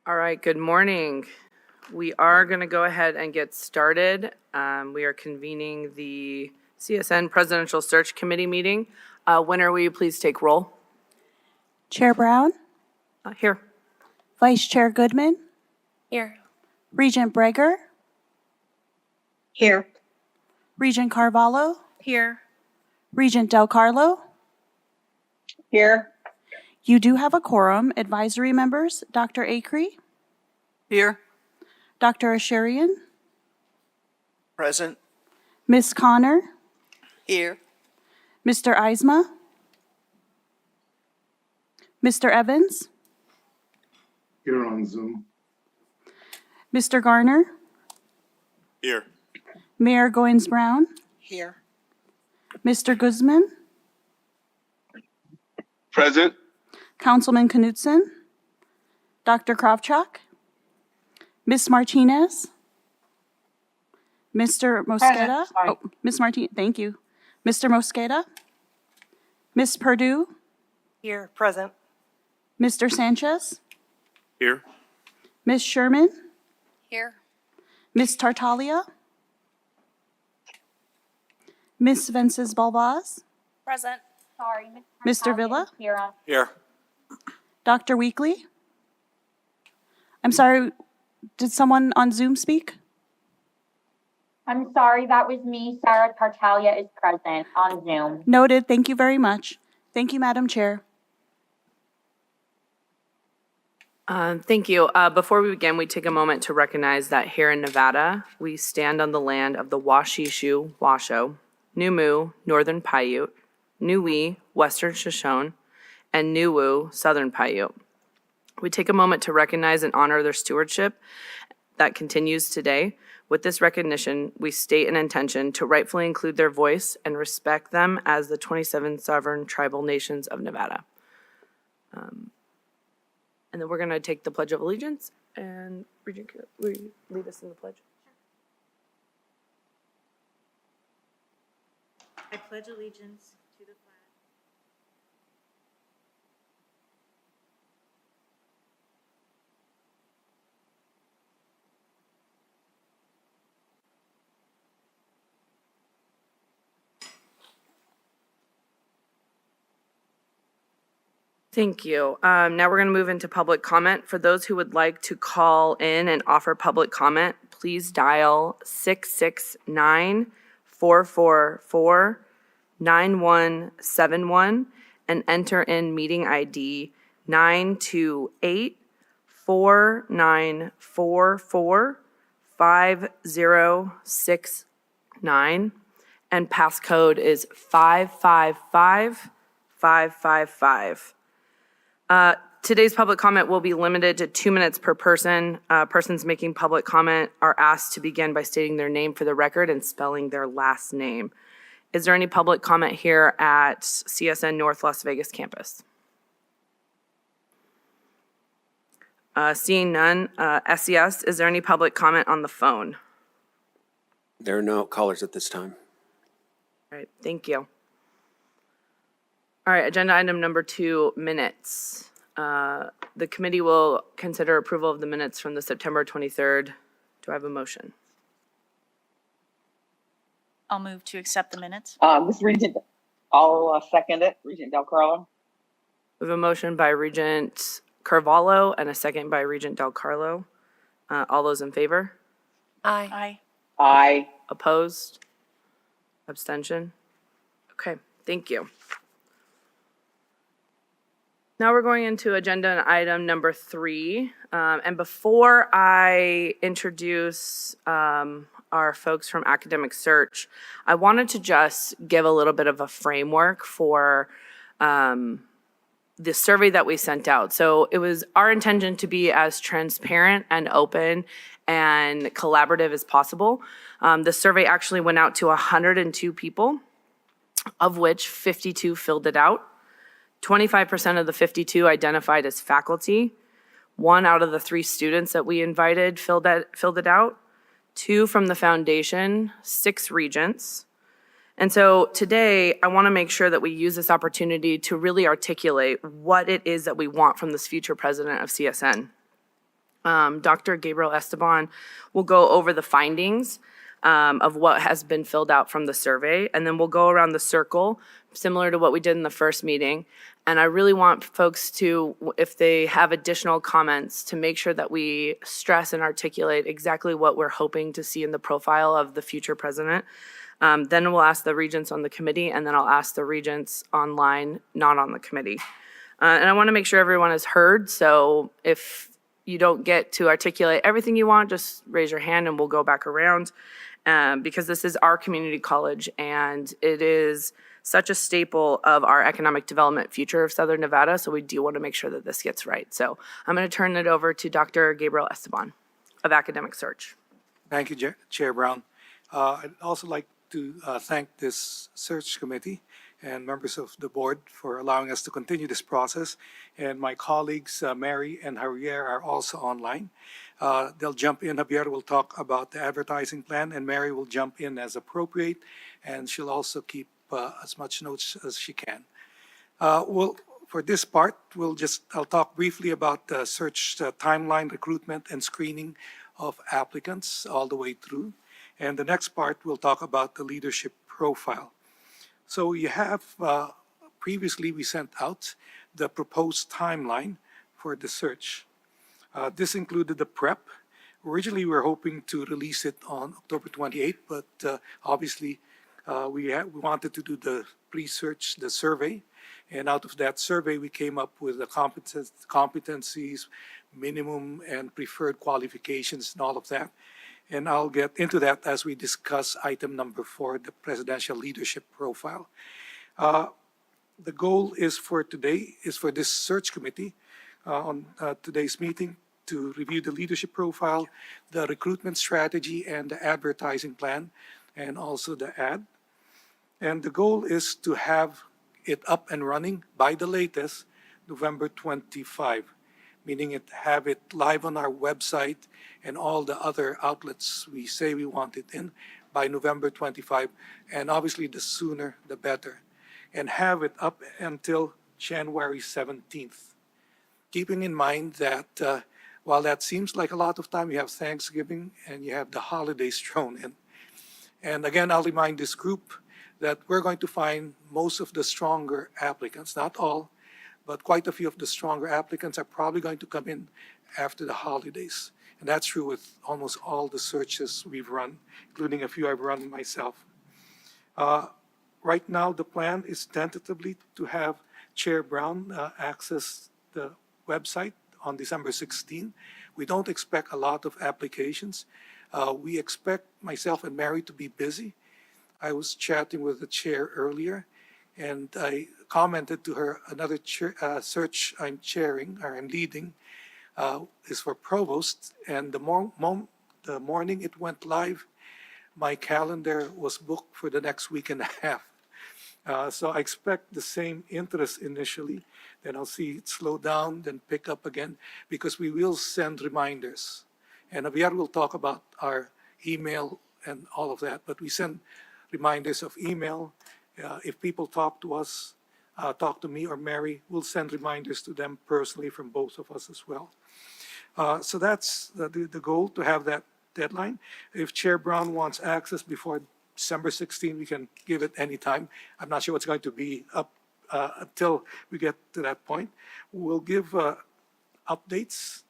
All right, good morning. We are going to go ahead and get started. We are convening the CSN Presidential Search Committee meeting. Winner, will you please take roll? Chair Brown, Here. Vice Chair Goodman, Here. Regent Breger, Here. Regent Carvalho, Here. Regent Del Carlo. Here. You do have a quorum. Advisory members, Dr. Acree, Here. Dr. Asharian, Present. Ms. Connor, Here. Mr. Eisma, Mr. Evans, Here on Zoom. Mr. Garner, Here. Mayor Goins-Brown, Here. Mr. Guzman, Present. Councilman Knutson, Dr. Kravchuk, Ms. Martinez, Mr. Mosqueda. Oh, Ms. Martinez, thank you. Mr. Mosqueda, Ms. Perdue, Here. Present. Mr. Sanchez, Here. Ms. Sherman, Here. Ms. Tartaglia, Ms. Vences Balbaz, Present. Sorry, Mr. Villa, Here. Dr. Weekly. I'm sorry, did someone on Zoom speak? I'm sorry, that was me. Sarah Tartaglia is present on Zoom. Noted, thank you very much. Thank you, Madam Chair. Thank you. Before we begin, we take a moment to recognize that here in Nevada, we stand on the land of the Washishu, Washoe, Numu, Northern Paiute, Niue, Western Shoshone, and Niwu, Southern Paiute. We take a moment to recognize and honor their stewardship that continues today. With this recognition, we state an intention to rightfully include their voice and respect them as the 27 sovereign tribal nations of Nevada. And then we're going to take the Pledge of Allegiance, and Regent, will you lead us in the pledge? I pledge allegiance to the flag Thank you. Now we're going to move into public comment. For those who would like to call in and offer public comment, please dial 669-444-9171 and enter in meeting ID 928-4944-5069, and passcode is 555555. Today's public comment will be limited to 2 minutes per person. Persons making public comment are asked to begin by stating their name for the record and spelling their last name. Is there any public comment here at CSN North Las Vegas campus? Seeing none, SES, is there any public comment on the phone? There are no callers at this time. All right, thank you. All right, agenda item number 2, minutes. The committee will consider approval of the minutes from the September 23rd. Do I have a motion? I'll move to accept the minutes. This Regent, I'll second it. Regent Del Carlo. We have a motion by Regent Carvalho and a second by Regent Del Carlo. All those in favor? Aye. Aye. Aye. Opposed? Abstention? Okay, thank you. Now we're going into agenda item number 3. And before I introduce our folks from Academic Search, I wanted to just give a little bit of a framework for the survey that we sent out. So it was our intention to be as transparent and open and collaborative as possible. The survey actually went out to 102 people, of which 52 filled it out. 25% of the 52 identified as faculty. 1 out of the 3 students that we invited filled it out. 2 from the foundation, 6 regents. And so today, I want to make sure that we use this opportunity to really articulate what it is that we want from this future president of CSN. Dr. Gabriel Esteban will go over the findings of what has been filled out from the survey, and then we'll go around the circle, similar to what we did in the first meeting. And I really want folks to, if they have additional comments, to make sure that we stress and articulate exactly what we're hoping to see in the profile of the future president. Then we'll ask the regents on the committee, and then I'll ask the regents online, not on the committee. And I want to make sure everyone is heard, so if you don't get to articulate everything you want, just raise your hand and we'll go back around. Because this is our community college and it is such a staple of our economic development future of Southern Nevada. So we do want to make sure that this gets right. So I'm going to turn it over to Dr. Gabriel Esteban of Academic Search. Thank you, Chair Brown. I'd also like to thank this search committee and members of the board for allowing us to continue this process. And my colleagues, Mary and Javier, are also online. They'll jump in. Javier will talk about the advertising plan, and Mary will jump in as appropriate, and she'll also keep as much notes as she can. For this part, I'll talk briefly about the search timeline, recruitment, and screening of applicants all the way through. And the next part, we'll talk about the leadership profile. So you have, previously we sent out the proposed timeline for the search. This included the prep. Originally, we were hoping to release it on October 28th, but obviously we wanted to do the pre-search, the survey. And out of that survey, we came up with the competencies, minimum and preferred qualifications and all of that. And I'll get into that as we discuss item number 4, the presidential leadership profile. The goal is for today, is for this search committee on today's meeting to review the leadership profile, the recruitment strategy, and the advertising plan, and also the ad. And the goal is to have it up and running by the latest November 25, meaning have it live on our website and all the other outlets we say we want it in by November 25, and obviously the sooner the better, and have it up until January 17th. Keeping in mind that while that seems like a lot of time, you have Thanksgiving and you have the holidays thrown in. And again, I'll remind this group that we're going to find most of the stronger applicants, not all, but quite a few of the stronger applicants are probably going to come in after the holidays. And that's true with almost all the searches we've run, including a few I've run myself. Right now, the plan is tentatively to have Chair Brown access the website on December 16. We don't expect a lot of applications. We expect myself and Mary to be busy. I was chatting with the chair earlier, and I commented to her another search I'm chairing, or I'm leading, is for provost. And the morning it went live, my calendar was booked for the next week and a half. So I expect the same interest initially, then I'll see it slow down, then pick up again, because we will send reminders. And Javier will talk about our email and all of that, but we send reminders of email. If people talk to us, talk to me or Mary, we'll send reminders to them personally from both of us as well. So that's the goal, to have that deadline. If Chair Brown wants access before December 16, we can give it any time. I'm not sure what's going to be up until we get to that point. We'll give updates.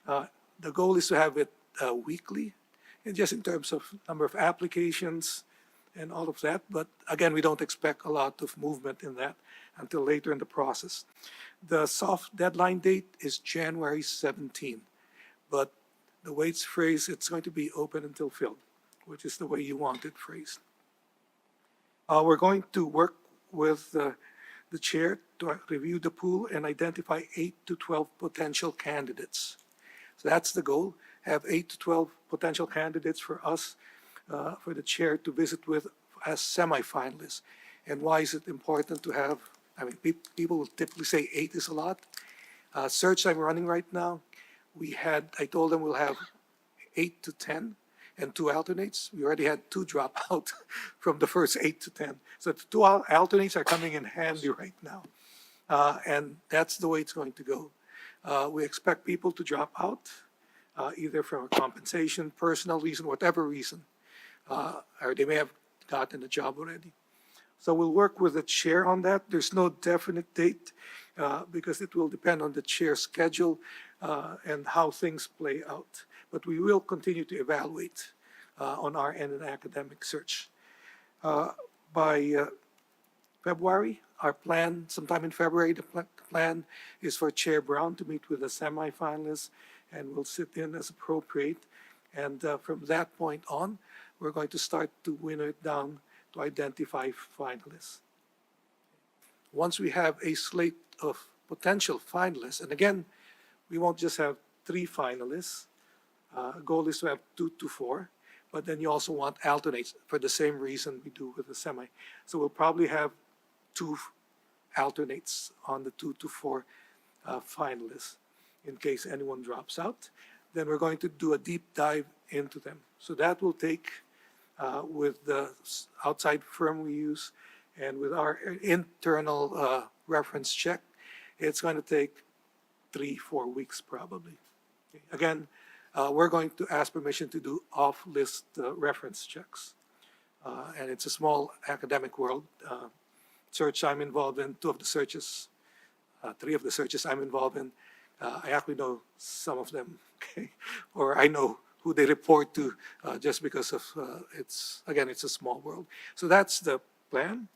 The goal is to have it weekly, and just in terms of number of applications and all of that. But again, we don't expect a lot of movement in that until later in the process. The soft deadline date is January 17, but the way it's phrased, it's going to be open until filled, which is the way you want it phrased. We're going to work with the chair to review the pool and identify 8 to 12 potential candidates. So that's the goal, have 8 to 12 potential candidates for us, for the chair to visit with as semifinalists. And why is it important to have, I mean, people will typically say 8 is a lot. Search I'm running right now, I told them we'll have 8 to 10 and 2 alternates. We already had 2 drop out from the first 8 to 10. So the 2 alternates are coming in handy right now. And that's the way it's going to go. We expect people to drop out. either from a compensation, personal reason, whatever reason, or they may have gotten a job already. So we'll work with the chair on that. There's no definite date because it will depend on the chair's schedule and how things play out. But we will continue to evaluate on our end in academic search. By February, our plan, sometime in February, the plan is for Chair Brown to meet with the semifinalists and we'll sit in as appropriate. And from that point on, we're going to start to winnow it down to identify finalists. Once we have a slate of potential finalists, and again, we won't just have 3 finalists. Goal is to have 2 to 4, but then you also want alternates for the same reason we do with the semi. So we'll probably have 2 alternates on the 2 to 4 finalists in case anyone drops out. Then we're going to do a deep dive into them. So that will take, with the outside firm we use and with our internal reference check, it's going to take 3-4 weeks probably. Okay. Again, we're going to ask permission to do off-list reference checks. And it's a small academic world. Search I'm involved in, 2 of the searches, 3 of the searches I'm involved in, I actually know some of them, okay? Or I know who they report to just because of, it's a small world. So that's the plan.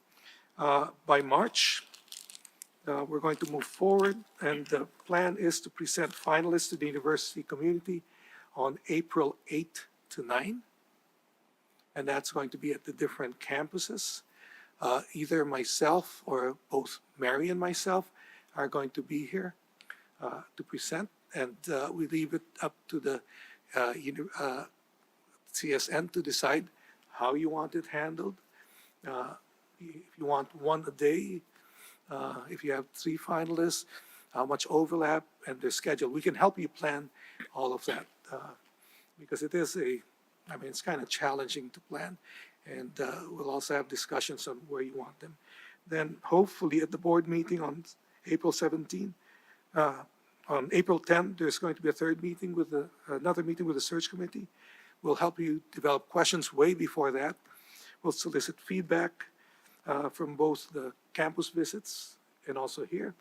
By March, we're going to move forward, and the plan is to present finalists to the university community on April 8 to 9. And that's going to be at the different campuses. Either myself or both Mary and myself are going to be here to present, and we leave it up to the CSN to decide how you want it handled. If you want 1 a day, if you have 3 finalists, how much overlap and their schedule. We can help you plan all of that because it is it's kind of challenging to plan, and we'll also have discussions on where you want them. Then hopefully at the board meeting on April 17, on April 10, there's going to be a third meeting with another meeting with the search committee. We'll help you develop questions way before that. We'll solicit feedback from both the campus visits and also here.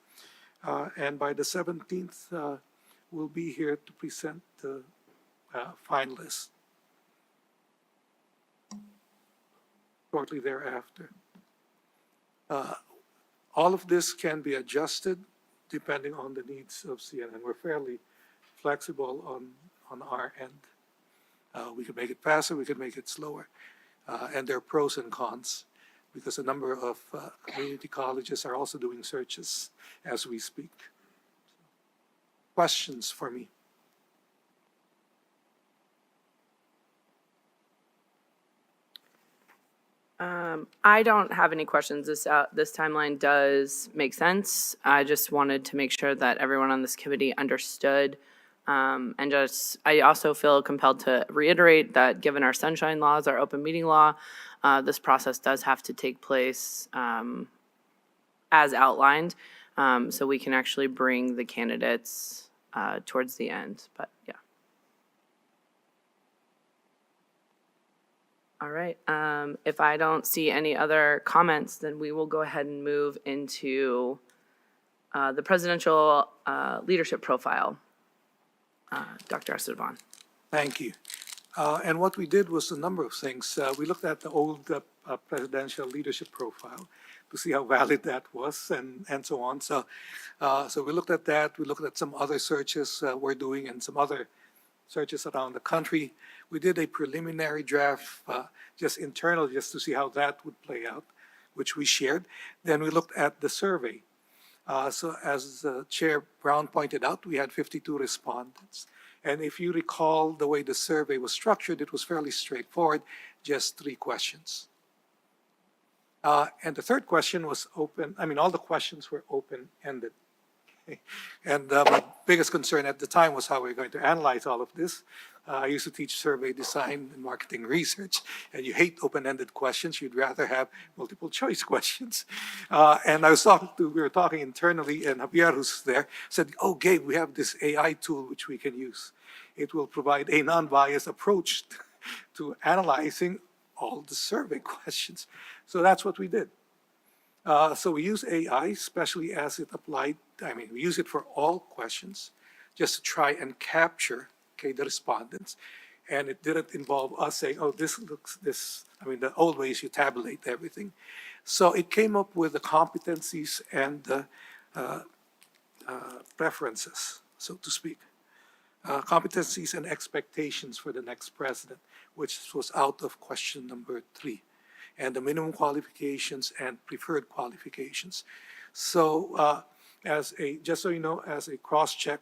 And by the 17th, we'll be here to present the finalists shortly thereafter. All of this can be adjusted depending on the needs of CNN. We're fairly flexible on our end. We could make it faster, we could make it slower. And there are pros and cons because a number of community colleges are also doing searches as we speak. Questions for me? I don't have any questions. This timeline does make sense. I just wanted to make sure that everyone on this committee understood. And I also feel compelled to reiterate that given our sunshine laws, our open meeting law, this process does have to take place as outlined, so we can actually bring the candidates towards the end. But yeah. All right. If I don't see any other comments, then we will go ahead and move into the presidential leadership profile. Dr. Esteban. Thank you. And what we did was a number of things. We looked at the old presidential leadership profile to see how valid that was and so on. So we looked at that. We looked at some other searches we're doing and some other searches around the country. We did a preliminary draft, just internal, just to see how that would play out, which we shared. Then we looked at the survey. So as Chair Brown pointed out, we had 52 respondents. And if you recall the way the survey was structured, it was fairly straightforward, just 3 questions. And the third question was open. I mean, all the questions were open-ended. And my biggest concern at the time was how we're going to analyze all of this. I used to teach survey design and marketing research, and you hate open-ended questions. You'd rather have multiple choice questions. And we were talking internally, and Javier, who's there, said, "Oh, Gabe, we have this AI tool which we can use. It will provide a non-biased approach to analyzing all the survey questions." So that's what we did. So we use AI, especially as it applied, we use it for all questions, just to try and capture, okay, the respondents. And it didn't involve us saying, oh, the old way is you tabulate everything. So it came up with the competencies and the preferences, so to speak. Competencies and expectations for the next president, which was out of question number 3, and the minimum qualifications and preferred qualifications. So just so you know, as a cross-check,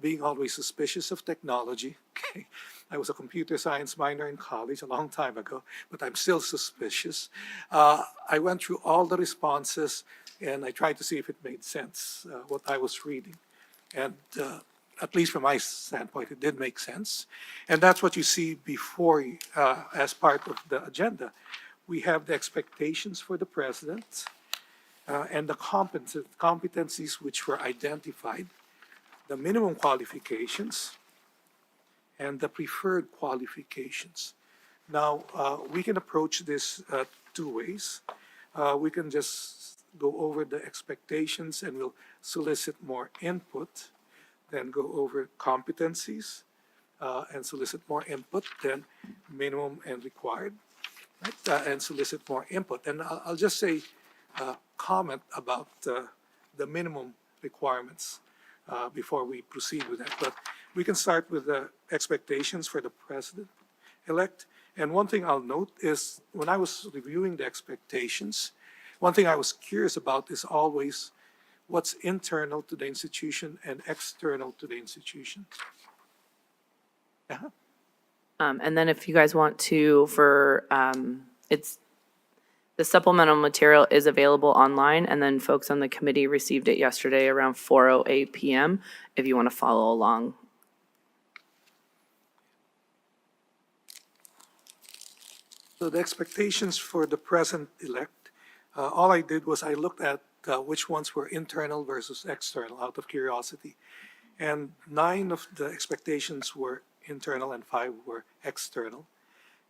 being always suspicious of technology, okay, I was a computer science minor in college a long time ago, but I'm still suspicious. I went through all the responses and I tried to see if it made sense, what I was reading. And at least from my standpoint, it did make sense. And that's what you see before you, as part of the agenda. We have the expectations for the president and the competencies which were identified, the minimum qualifications, and the preferred qualifications. Now, we can approach this 2 ways. We can just go over the expectations and we'll solicit more input, then go over competencies and solicit more input, then minimum and required, right? And solicit more input. And I'll just say, comment about the minimum requirements before we proceed with that. But we can start with the expectations for the president-elect. And one thing I'll note is when I was reviewing the expectations, one thing I was curious about is always what's internal to the institution and external to the institution. Yeah. And then if you guys want to, the supplemental material is available online, and then folks on the committee received it yesterday around 4:08 p.m. if you want to follow along. So the expectations for the president-elect, all I did was I looked at which ones were internal versus external out of curiosity. And 9 of the expectations were internal and 5 were external.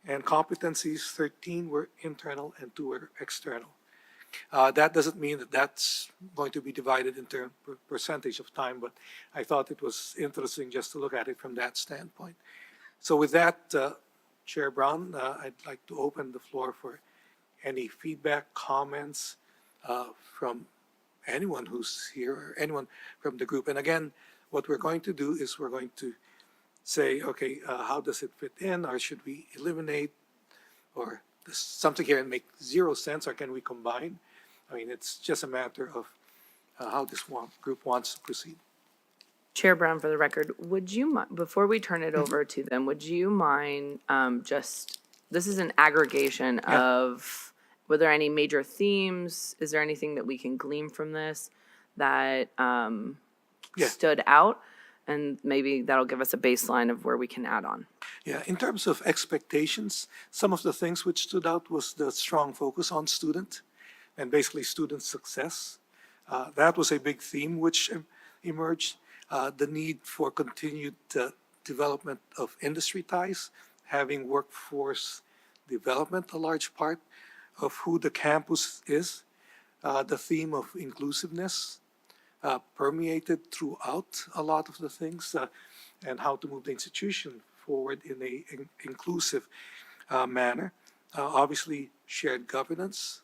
And competencies, 13 were internal and 2 were external. That doesn't mean that that's going to be divided into percentage of time, but I thought it was interesting just to look at it from that standpoint. So with that, Chair Brown, I'd like to open the floor for any feedback, comments from anyone who's here or anyone from the group. And again, what we're going to do is we're going to say, okay, how does it fit in, or should we eliminate, or does something here make 0 sense, or can we combine? I mean, it's just a matter of how this group wants to proceed. Chair Brown, for the record, would you mind, before we turn it over to them, would you mind this is an aggregation of, were there any major themes? Is there anything that we can glean from this that stood out? And maybe that'll give us a baseline of where we can add on. Yeah, in terms of expectations, some of the things which stood out was the strong focus on student and basically student success. That was a big theme which emerged. The need for continued development of industry ties, having workforce development a large part of who the campus is. The theme of inclusiveness permeated throughout a lot of the things, and how to move the institution forward in an inclusive manner. Obviously, shared governance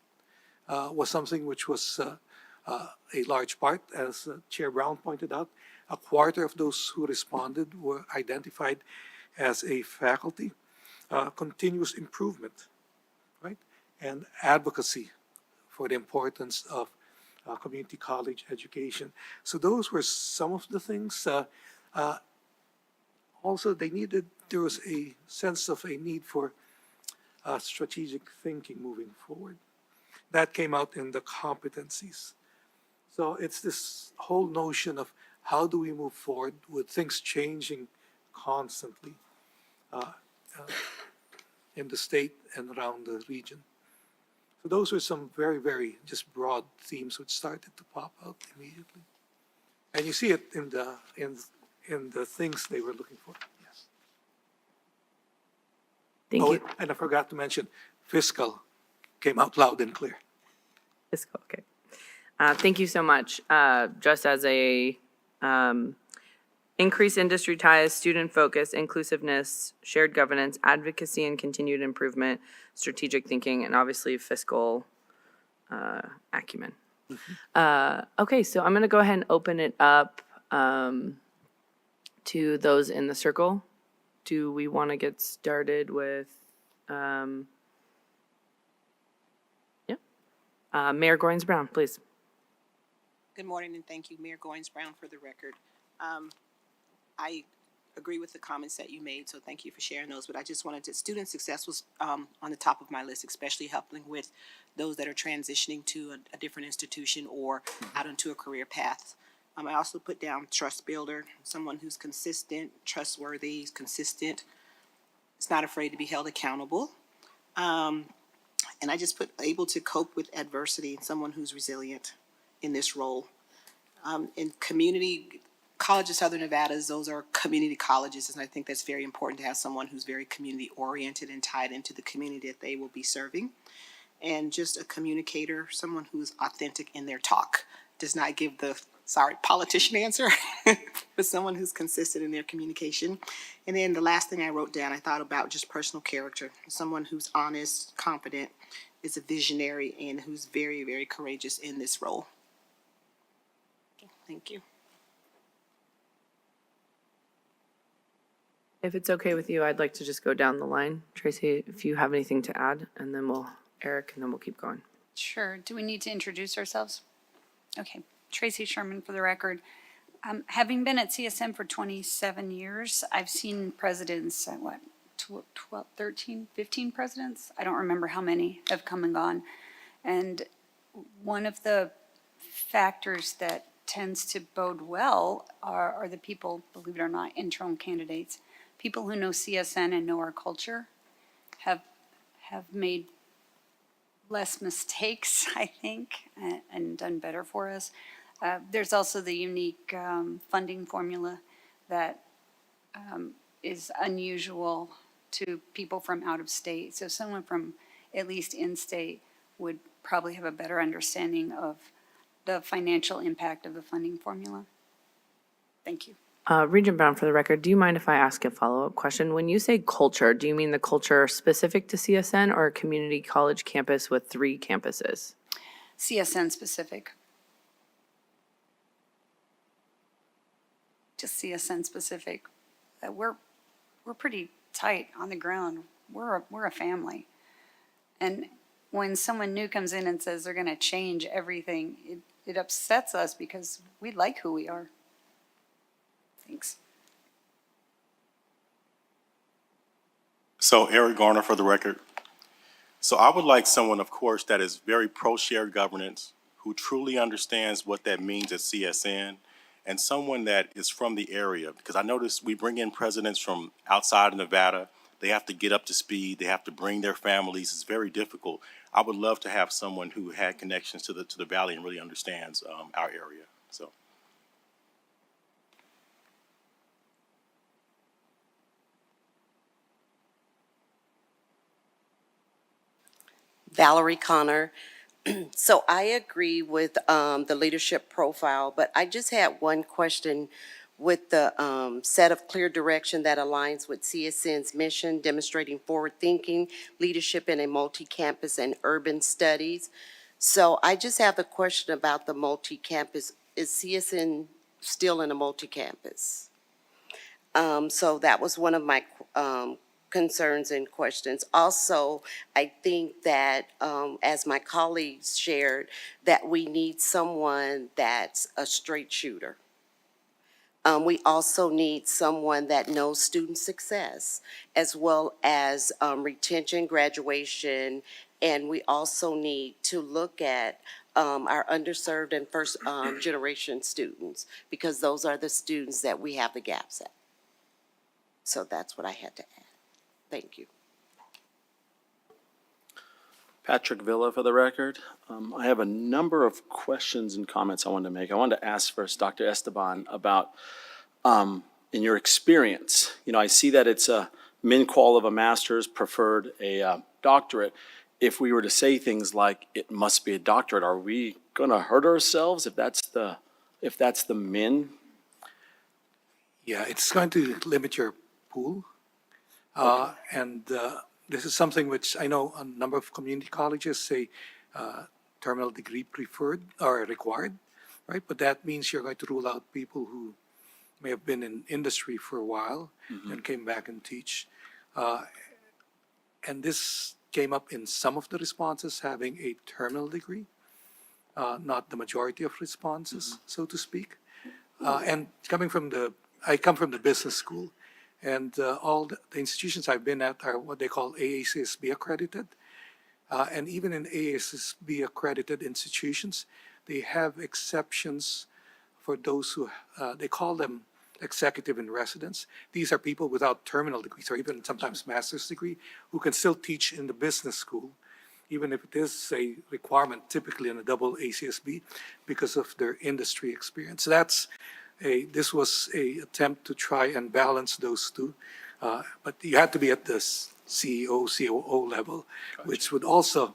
was something which was a large part, as Chair Brown pointed out. 1/4 of those who responded were identified as a faculty. Continuous improvement, right? And advocacy for the importance of community college education. So those were some of the things. Also, there was a sense of a need for strategic thinking moving forward. That came out in the competencies. So it's this whole notion of how do we move forward with things changing constantly uh, uh, in the state and around the region. So those were some very, very just broad themes which started to pop out immediately. And you see it in the things they were looking for. Yes. Thank you. And I forgot to mention, fiscal came out loud and clear. Fiscal, okay. Thank you so much. Just as a increase industry ties, student focus, inclusiveness, shared governance, advocacy and continued improvement, strategic thinking, and obviously fiscal acumen. Okay, so I'm going to go ahead and open it up to those in the circle. Do we want to get started with, Mayor Goins-Brown, please. Good morning, and thank you, Mayor Goins-Brown, for the record. I agree with the comments that you made, so thank you for sharing those. But I just wanted to, student success was on the top of my list, especially helping with those that are transitioning to a different institution or out into a career path. I also put down trust builder, someone who's consistent, trustworthy, consistent, is not afraid to be held accountable. And I just put able to cope with adversity, someone who's resilient in this role. In community, College of Southern Nevada's, those are community colleges, and I think that's very important to have someone who's very community oriented and tied into the community that they will be serving. And just a communicator, someone who's authentic in their talk, does not give the politician answer, but someone who's consistent in their communication. And then the last thing I wrote down, I thought about just personal character, someone who's honest, confident, is a visionary, and who's very, very courageous in this role. Thank you. If it's okay with you, I'd like to just go down the line. Tracy, if you have anything to add, and then Eric, and then we'll keep going. Sure. Do we need to introduce ourselves? Okay. Tracy Sherman for the record. Having been at CSN for 27 years, I've seen presidents, 12, 13, 15 presidents? I don't remember how many have come and gone. And one of the factors that tends to bode well are the people, believe it or not, interim candidates. People who know CSN and know our culture have made less mistakes, I think, and done better for us. There's also the unique funding formula that is unusual to people from out of state. So someone from at least in-state would probably have a better understanding of the financial impact of the funding formula. Thank you. Regent Brown, for the record, do you mind if I ask a follow-up question? When you say culture, do you mean the culture specific to CSN or a community college campus with 3 campuses? CSN specific. Just CSN specific. We're pretty tight on the ground. We're a family. And when someone new comes in and says they're going to change everything, it upsets us because we like who we are. Thanks. So Eric Garner for the record. So I would like someone, of course, that is very pro-shared governance, who truly understands what that means at CSN, and someone that is from the area. Because I notice we bring in presidents from outside of Nevada. They have to get up to speed. They have to bring their families. It's very difficult. I would love to have someone who had connections to the Valley and really understands our area. So. Valerie Connor. So I agree with the leadership profile, but I just had one question with the set of clear direction that aligns with CSN's mission, demonstrating forward-thinking leadership in a multi-campus and urban studies. So I just have a question about the multi-campus. Is CSN still in a multi-campus? So that was one of my concerns and questions. Also, I think that, as my colleagues shared, that we need someone that's a straight shooter. We also need someone that knows student success, as well as retention, graduation, and we also need to look at our underserved and first generation students, because those are the students that we have the gaps at. So that's what I had to add. Thank you. Patrick Villa for the record. I have a number of questions and comments I wanted to make. I wanted to ask first Dr. Esteban about, in your experience, I see that it's a min qual of a master's, preferred a doctorate. If we were to say things like, it must be a doctorate, are we gonna hurt ourselves if that's the min? Yeah, it's going to limit your pool. And this is something which I know a number of community colleges say terminal degree preferred or required, right? But that means you're going to rule out people who may have been in industry for a while and came back and teach. And this came up in some of the responses having a terminal degree, not the majority of responses, so to speak. And I come from the business school, and all the institutions I've been at are what they call AACSB accredited. And even in AACSB accredited institutions, they have exceptions for those who, they call them executive in residence. These are people without terminal degrees or even sometimes master's degree who can still teach in the business school, even if it is a requirement typically in a double ACSB because of their industry experience. This was a attempt to try and balance those two, but you had to be at the CEO, COO level, which would also,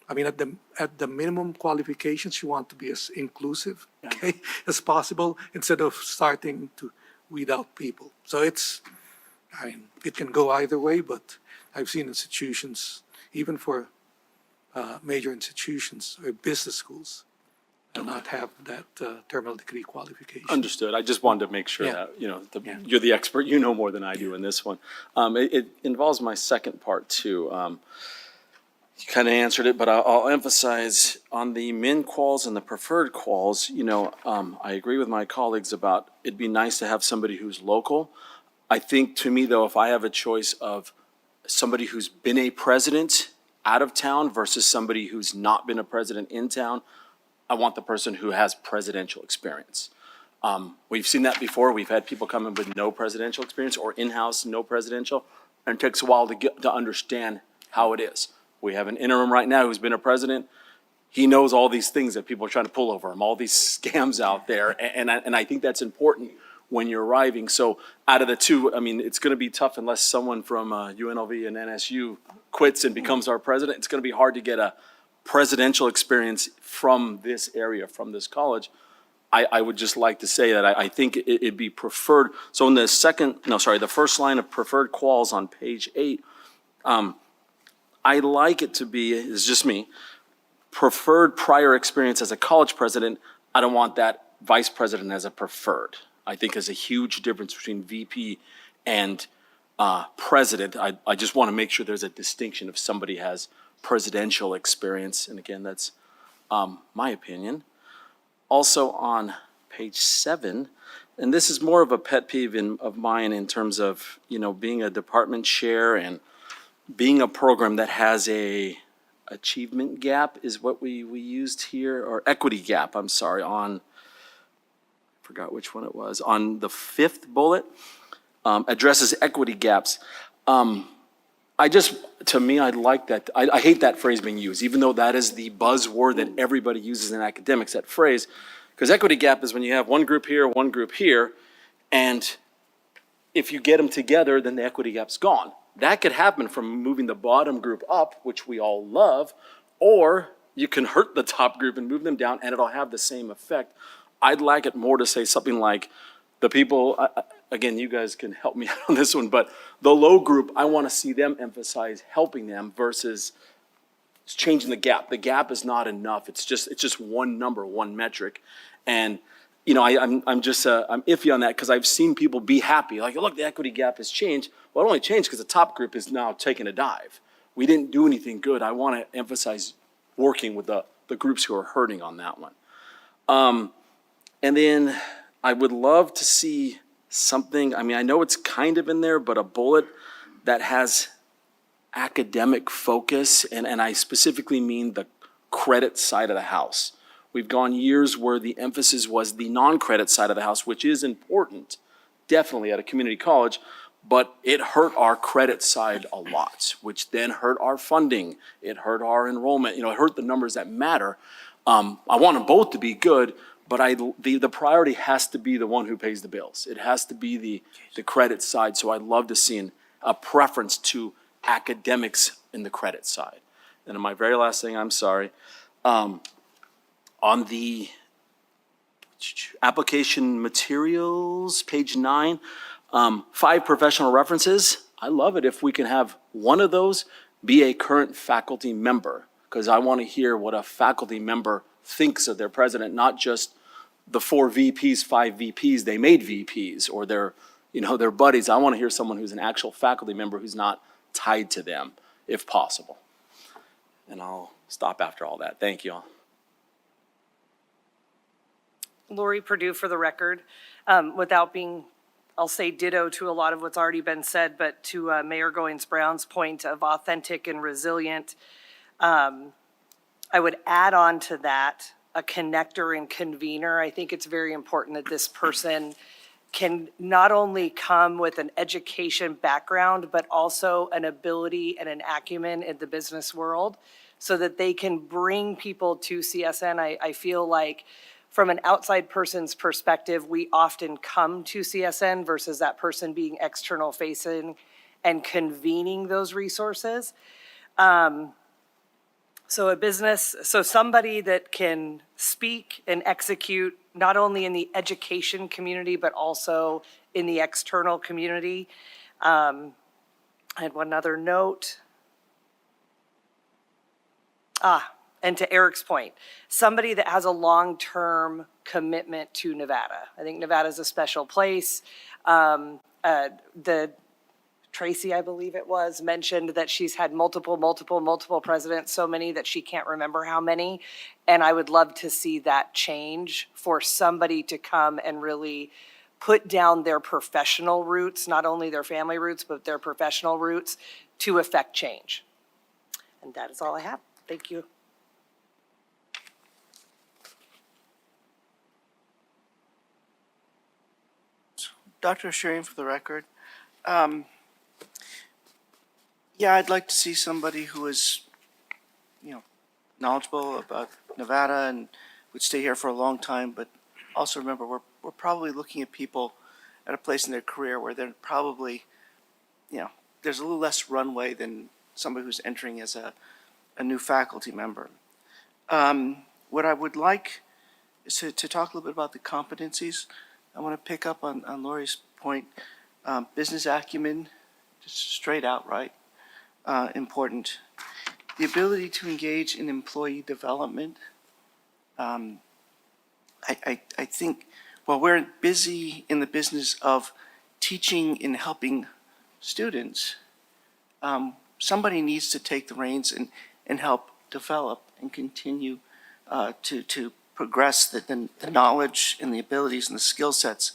at the minimum qualifications, you want to be as inclusive, as possible instead of starting to weed out people. So it can go either way, but I've seen institutions, even for major institutions or business schools, do not have that terminal degree qualification. Understood. I just wanted to make sure that, you're the expert, you know more than I do in this one. It involves my second part too. You kind of answered it, but I'll emphasize on the min quals and the preferred quals, I agree with my colleagues about it'd be nice to have somebody who's local. I think to me though, if I have a choice of somebody who's been a president out of town versus somebody who's not been a president in town, I want the person who has presidential experience. We've seen that before. We've had people come in with no presidential experience or in-house, no presidential, and it takes a while to understand how it is. We have an interim right now who's been a president. He knows all these things that people are trying to pull over him, all these scams out there. And I think that's important when you're arriving. So out of the two, it's going to be tough unless someone from UNLV and NSU quits and becomes our president. It's going to be hard to get a presidential experience from this area, from this college. I would just like to say that I think it'd be preferred. So in the first line of preferred quals on page 8, I like it to be, it's just me, preferred prior experience as a college president. I don't want that vice president as a preferred. I think there's a huge difference between VP and president. I just want to make sure there's a distinction if somebody has presidential experience. And again, that's my opinion. Also on page 7, and this is more of a pet peeve of mine in terms of, being a department chair and being a program that has a achievement gap is what we used here, or equity gap, I forgot which one it was, on the 5th bullet, addresses equity gaps. I like that. I hate that phrase being used, even though that is the buzzword that everybody uses in academics, that phrase, because equity gap is when you have one group here, and if you get them together, then the equity gap's gone. That could happen from moving the bottom group up, which we all love, or you can hurt the top group and move them down, and it'll have the same effect. I'd like it more to say something like the people, again, you guys can help me out on this one, but the low group, I want to see them emphasize helping them versus changing the gap. The gap is not enough. It's just one number, one metric. And I'm iffy on that because I've seen people be happy. Like, look, the equity gap has changed. Well, it only changed because the top group is now taking a dive. We didn't do anything good. I want to emphasize working with the groups who are hurting on that one. And then I would love to see something, I know it's kind of in there, but a bullet that has academic focus, and I specifically mean the credit side of the house. We've gone years where the emphasis was the non-credit side of the house, which is important, definitely at a community college, but it hurt our credit side a lot, which then hurt our funding. It hurt our enrollment. It hurt the numbers that matter. I want them both to be good, but the priority has to be the one who pays the bills. It has to be the credit side. So I'd love to see a preference to academics in the credit side. And my very last thing, I'm sorry, on the application materials, page 9, 5 professional references. I love it if we can have one of those be a current faculty member, because I want to hear what a faculty member thinks of their president, not just the 4 VPs, 5 VPs they made VPs, or their buddies. I want to hear someone who's an actual faculty member who's not tied to them, if possible. And I'll stop after all that. Thank you all. Lori Purdue for the record. Without being, I'll say ditto to a lot of what's already been said, but to Mayor Goins-Brown's point of authentic and resilient, I would add on to that a connector and convener. I think it's very important that this person can not only come with an education background, but also an ability and an acumen in the business world so that they can bring people to CSN. I feel like from an outside person's perspective, we often come to CSN versus that person being external facing and convening those resources. So somebody that can speak and execute not only in the education community, but also in the external community. I had one other note. And to Eric's point, somebody that has a long-term commitment to Nevada. I think Nevada is a special place. Tracy, I believe it was, mentioned that she's had multiple presidents, so many that she can't remember how many. And I would love to see that change for somebody to come and really put down their professional roots, not only their family roots, but their professional roots to affect change. And that is all I have. Thank you. Dr. Shireen for the record. Yeah, I'd like to see somebody who is, knowledgeable about Nevada and would stay here for a long time, but also remember we're probably looking at people at a place in their career where they're probably, there's a little less runway than somebody who's entering as a new faculty member. What I would like is to talk a little bit about the competencies. I want to pick up on Lori's point. Business acumen, just straight out, right? Important. The ability to engage in employee development. I think while we're busy in the business of teaching and helping students, somebody needs to take the reins and help develop and continue to progress the knowledge and the abilities and the skill sets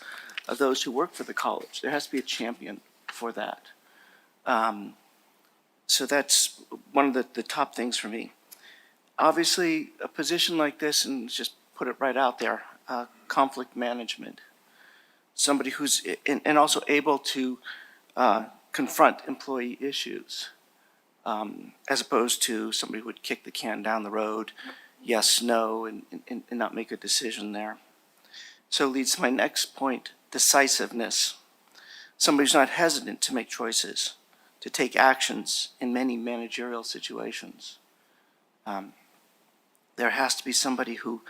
of those who work for the college. There has to be a champion for that. So that's one of the top things for me. Obviously, a position like this, and just put it right out there, conflict management. Somebody who's, and also able to confront employee issues, as opposed to somebody who would kick the can down the road, yes, no, and not make a decision there. So leads to my next point, decisiveness. Somebody who's not hesitant to make choices, to take actions in many managerial situations. There has to be somebody who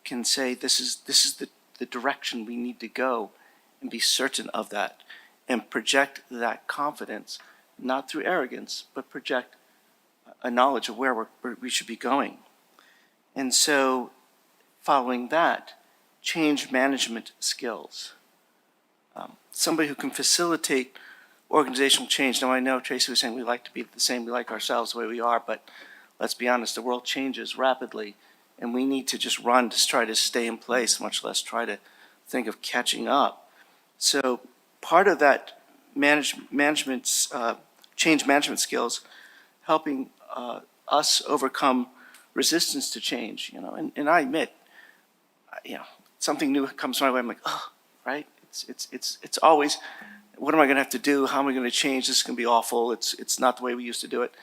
can say, this is the direction we need to go, and be certain of that, and project that confidence, not through arrogance, but project a knowledge of where we should be going. And so, following that, change management skills. Somebody who can facilitate organizational change. Now, I know Tracy was saying we like to be the same, we like ourselves the way we are, but let's be honest, the world changes rapidly, and we need to just run to try to stay in place, much less try to think of catching up. So part of that change management skills, helping us overcome resistance to change, and I admit, something new comes my way, I'm like, oh, right? It's always, what am I gonna have to do? How am I gonna change? This is gonna be awful. It's not the way we used to do it.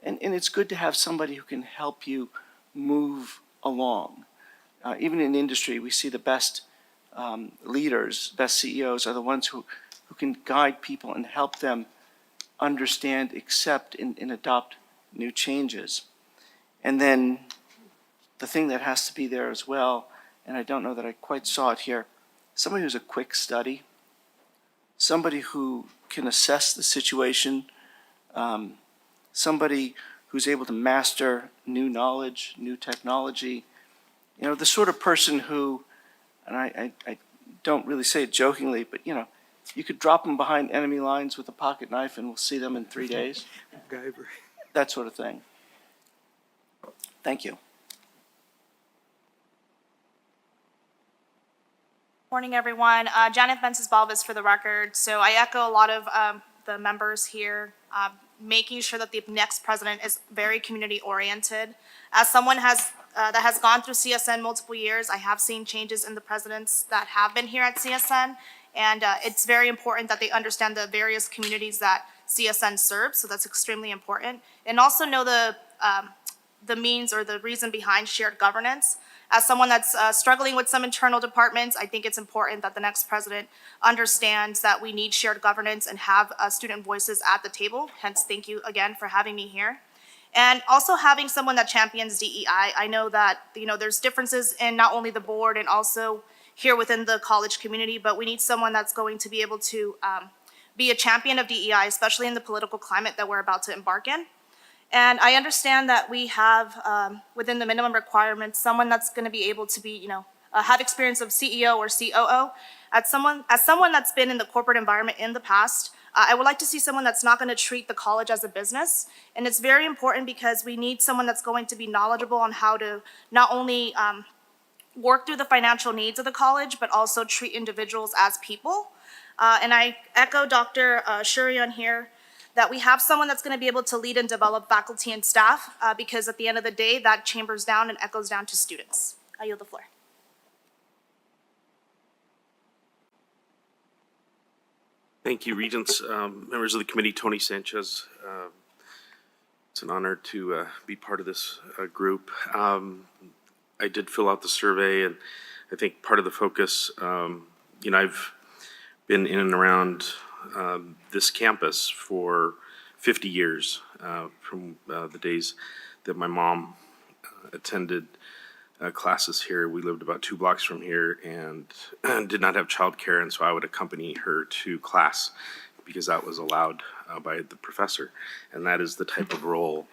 And it's good to have somebody who can help you move along. Even in industry, we see the best leaders, best CEOs are the ones who can guide people and help them understand, accept, and adopt new changes. And then the thing that has to be there as well, and I don't know that I quite saw it here, somebody who's a quick study, somebody who can assess the situation, somebody who's able to master new knowledge, new technology, the sort of person who, and I don't really say it jokingly, but you could drop them behind enemy lines with a pocket knife and we'll see them in 3 days. Guyver. That sort of thing. Thank you. Morning, everyone. Janet Vences-Balvis for the record. So I echo a lot of the members here, making sure that the next president is very community-oriented. As someone that has gone through CSN multiple years, I have seen changes in the presidents that have been here at CSN, and it's very important that they understand the various communities that CSN serves, so that's extremely important. And also know the means or the reason behind shared governance. As someone that's struggling with some internal departments, I think it's important that the next president understands that we need shared governance and have student voices at the table. Hence, thank you again for having me here. And also having someone that champions DEI. I know that there's differences in not only the board and also here within the college community, but we need someone that's going to be able to be a champion of DEI, especially in the political climate that we're about to embark in. And I understand that we have, within the minimum requirements, someone that's going to be able to be, have experience of CEO or COO. As someone that's been in the corporate environment in the past, I would like to see someone that's not going to treat the college as a business. And it's very important because we need someone that's going to be knowledgeable on how to not only work through the financial needs of the college, but also treat individuals as people. And I echo Dr. Shurian here, that we have someone that's going to be able to lead and develop faculty and staff, because at the end of the day, that chambers down and echoes down to students. I yield the floor. Thank you, Regents, members of the committee, Tony Sanchez. It's an honor to be part of this group. I did fill out the survey, and I think part of the focus, I've been in and around this campus for 50 years, from the days that my mom attended classes here. We lived about 2 blocks from here and did not have childcare, and so I would accompany her to class because that was allowed by the professor. And that is the type of role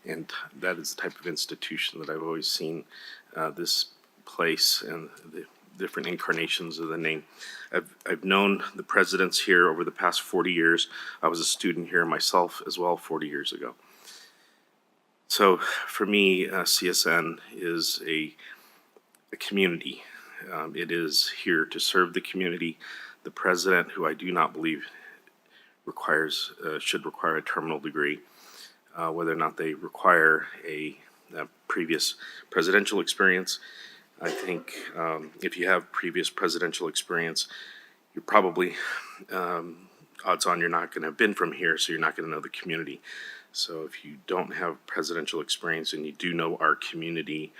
and that is the type of institution that I've always seen this place and the different incarnations of the name. I've known the presidents here over the past 40 years. I was a student here myself as well 40 years ago. So for me, CSN is a community. It is here to serve the community. The president, who I do not believe should require a terminal degree, whether or not they require a previous presidential experience. I think if you have previous presidential experience, you're probably, odds on you're not going to have been from here, so you're not going to know the community. So if you don't have presidential experience and you do know our community,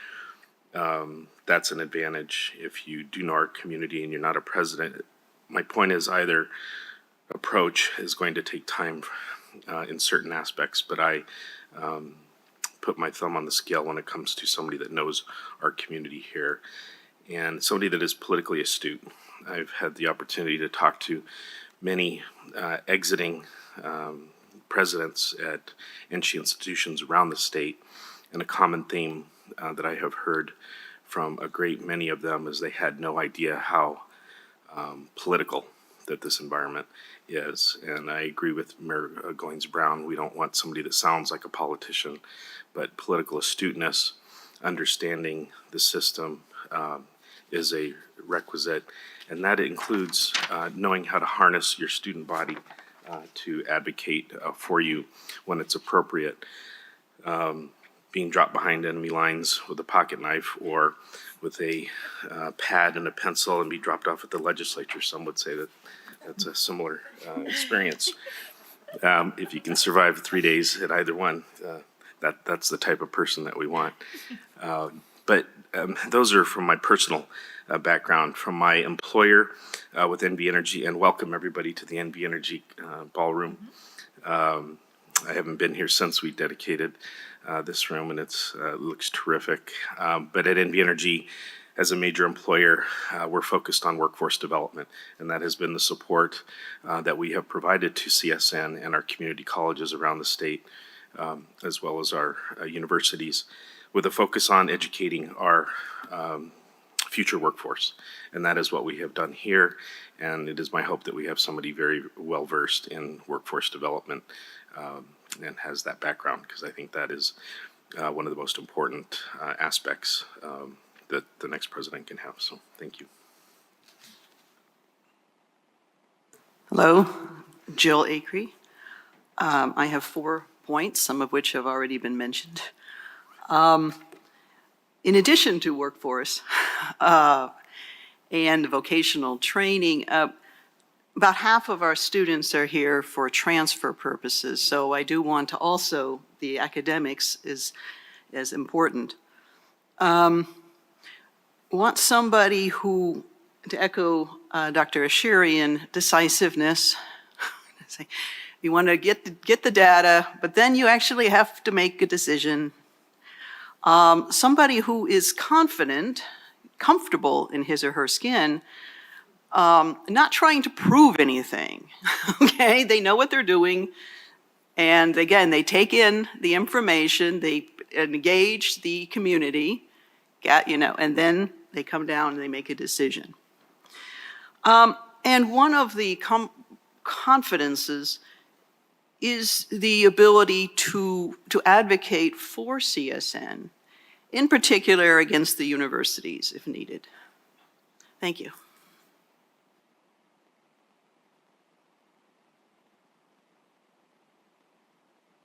that's an advantage. If you do know our community and you're not a president, my point is either approach is going to take time in certain aspects, but I put my thumb on the scale when it comes to somebody that knows our community here and somebody that is politically astute. I've had the opportunity to talk to many exiting presidents at NSHE institutions around the state, and a common theme that I have heard from a great many of them is they had no idea how political that this environment is. And I agree with Mayor Goins-Brown. We don't want somebody that sounds like a politician, but political astuteness, understanding the system is a requisite. And that includes knowing how to harness your student body to advocate for you when it's appropriate. being dropped behind enemy lines with a pocket knife or with a pad and a pencil and be dropped off at the legislature. Some would say that that's a similar experience. If you can survive 3 days at either one, that's the type of person that we want. But those are from my personal background. From my employer with NB Energy, and welcome everybody to the NB Energy ballroom. I haven't been here since we dedicated this room, and it looks terrific. But at NB Energy, as a major employer, we're focused on workforce development, and that has been the support that we have provided to CSN and our community colleges around the state, as well as our universities, with a focus on educating our future workforce. And that is what we have done here, and it is my hope that we have somebody very well-versed in workforce development and has that background, because I think that is one of the most important aspects that the next president can have. So thank you. Hello, Jill Acree. I have 4 points, some of which have already been mentioned. In addition to workforce and vocational training, about half of our students are here for transfer purposes, so I do want to also, the academics is important. Want somebody who, to echo Dr. Asherian, decisiveness. You want to get the data, but then you actually have to make a decision. Somebody who is confident, comfortable in his or her skin, not trying to prove anything, okay? They know what they're doing, and again, they take in the information, they engage the community, and then they come down and they make a decision. And one of the confidences is the ability to advocate for CSN, in particular against the universities if needed. Thank you.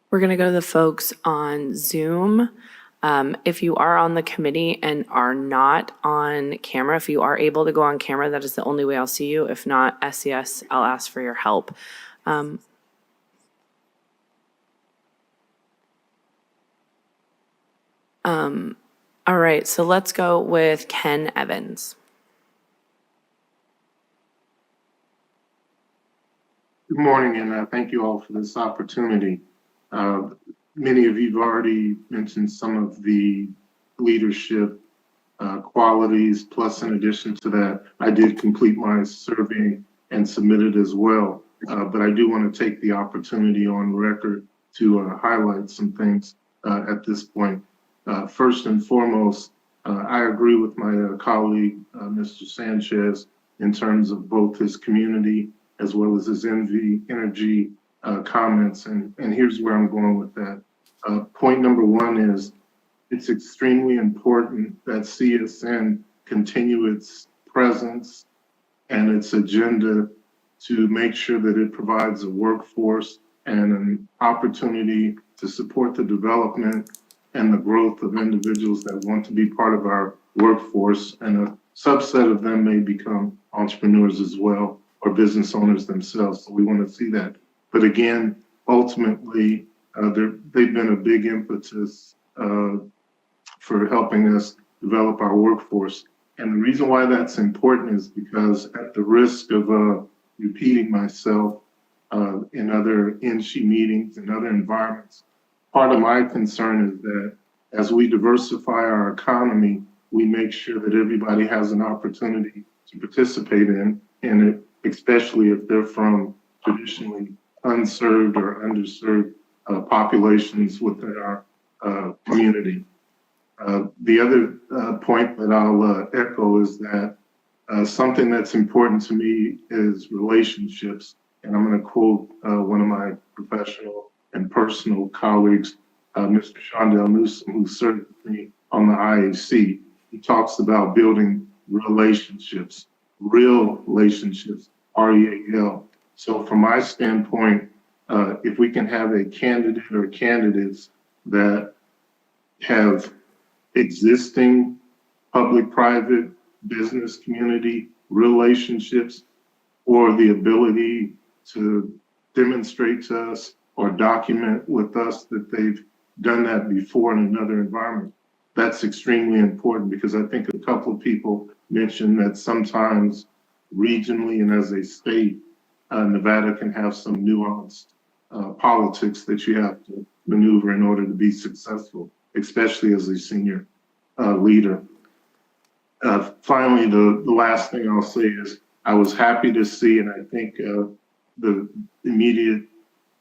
We're going to go to the folks on Zoom. If you are on the committee and are not on camera, if you are able to go on camera, that is the only way I'll see you. If not, SES, I'll ask for your help. All right, so let's go with Ken Evans. Good morning, and thank you all for this opportunity. Many of you have already mentioned some of the leadership qualities, plus in addition to that, I did complete my survey and submit it as well. But I do want to take the opportunity on record to highlight some things at this point. First and foremost, I agree with my colleague, Mr. Sanchez, in terms of both his community as well as his NV Energy comments. And here's where I'm going with that. Point number 1 is it's extremely important that CSN continue its presence and its agenda to make sure that it provides a workforce and an opportunity to support the development and the growth of individuals that want to be part of our workforce, and a subset of them may become entrepreneurs as well, or business owners themselves. So we want to see that. But again, ultimately, they've been a big impetus for helping us develop our workforce. And the reason why that's important is because, at the risk of repeating myself in other NSHE meetings and other environments, part of my concern is that as we diversify our economy, we make sure that everybody has an opportunity to participate in it, especially if they're from traditionally unserved or underserved populations within our community. The other point that I'll echo is that something that's important to me is relationships. And I'm going to quote one of my professional and personal colleagues, Mr. Shondell Newsom, who served with me on the IAC. He talks about building relationships, real relationships, REAL. So from my standpoint, if we can have a candidate or candidates that have existing public-private business community relationships or the ability to demonstrate to us or document with us that they've done that before in another environment. That's extremely important because I think a couple of people mentioned that sometimes regionally and as a state, Nevada can have some nuanced politics that you have to maneuver in order to be successful, especially as a senior leader. Finally, the last thing I'll say is I was happy to see, and I think the immediate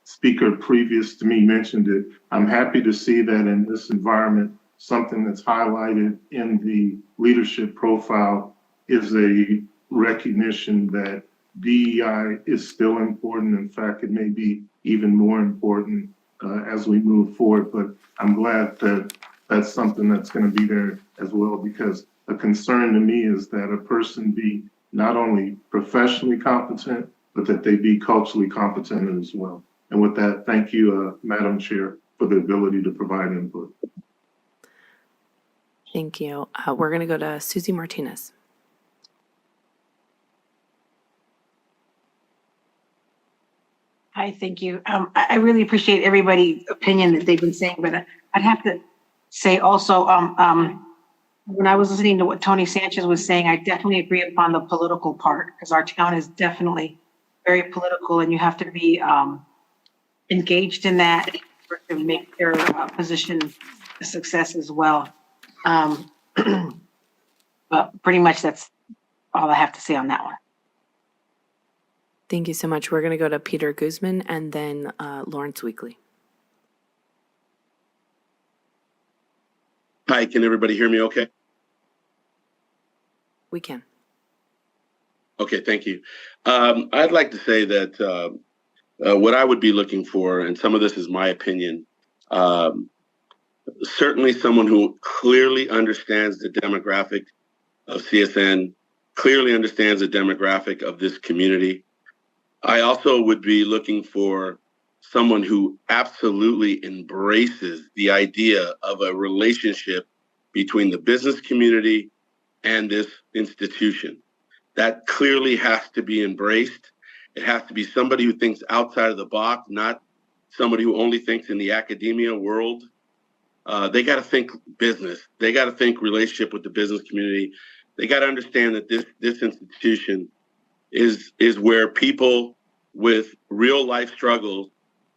speaker previous to me mentioned it, I'm happy to see that in this environment, something that's highlighted in the leadership profile is a recognition that DEI is still important. In fact, it may be even more important as we move forward, but I'm glad that that's something that's going to be there as well, because a concern to me is that a person be not only professionally competent, but that they be culturally competent as well. And with that, thank you, Madam Chair, for the ability to provide input. Thank you. We're going to go to Susie Martinez. Hi, thank you. I really appreciate everybody's opinion that they've been saying, but I'd have to say also, when I was listening to what Tony Sanchez was saying, I definitely agree upon the political part, because our town is definitely very political and you have to be engaged in that to make their position a success as well. But pretty much that's all I have to say on that one. Thank you so much. We're going to go to Peter Guzman and then Lawrence Weekly. Hi, can everybody hear me okay? We can. Okay, thank you. I'd like to say that what I would be looking for, and some of this is my opinion, certainly someone who clearly understands the demographic of CSN, clearly understands the demographic of this community. I also would be looking for someone who absolutely embraces the idea of a relationship between the business community and this institution. That clearly has to be embraced. It has to be somebody who thinks outside of the box, not somebody who only thinks in the academia world. They got to think business. They got to think relationship with the business community. They got to understand that this institution is where people with real life struggles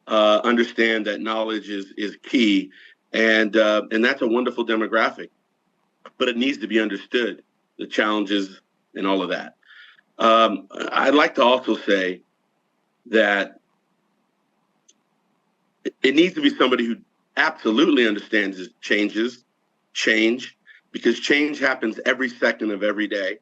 understand that knowledge is key, and that's a wonderful demographic. But it needs to be understood, the challenges and all of that. I'd like to also say that it needs to be somebody who absolutely understands change, because change happens every second of every day.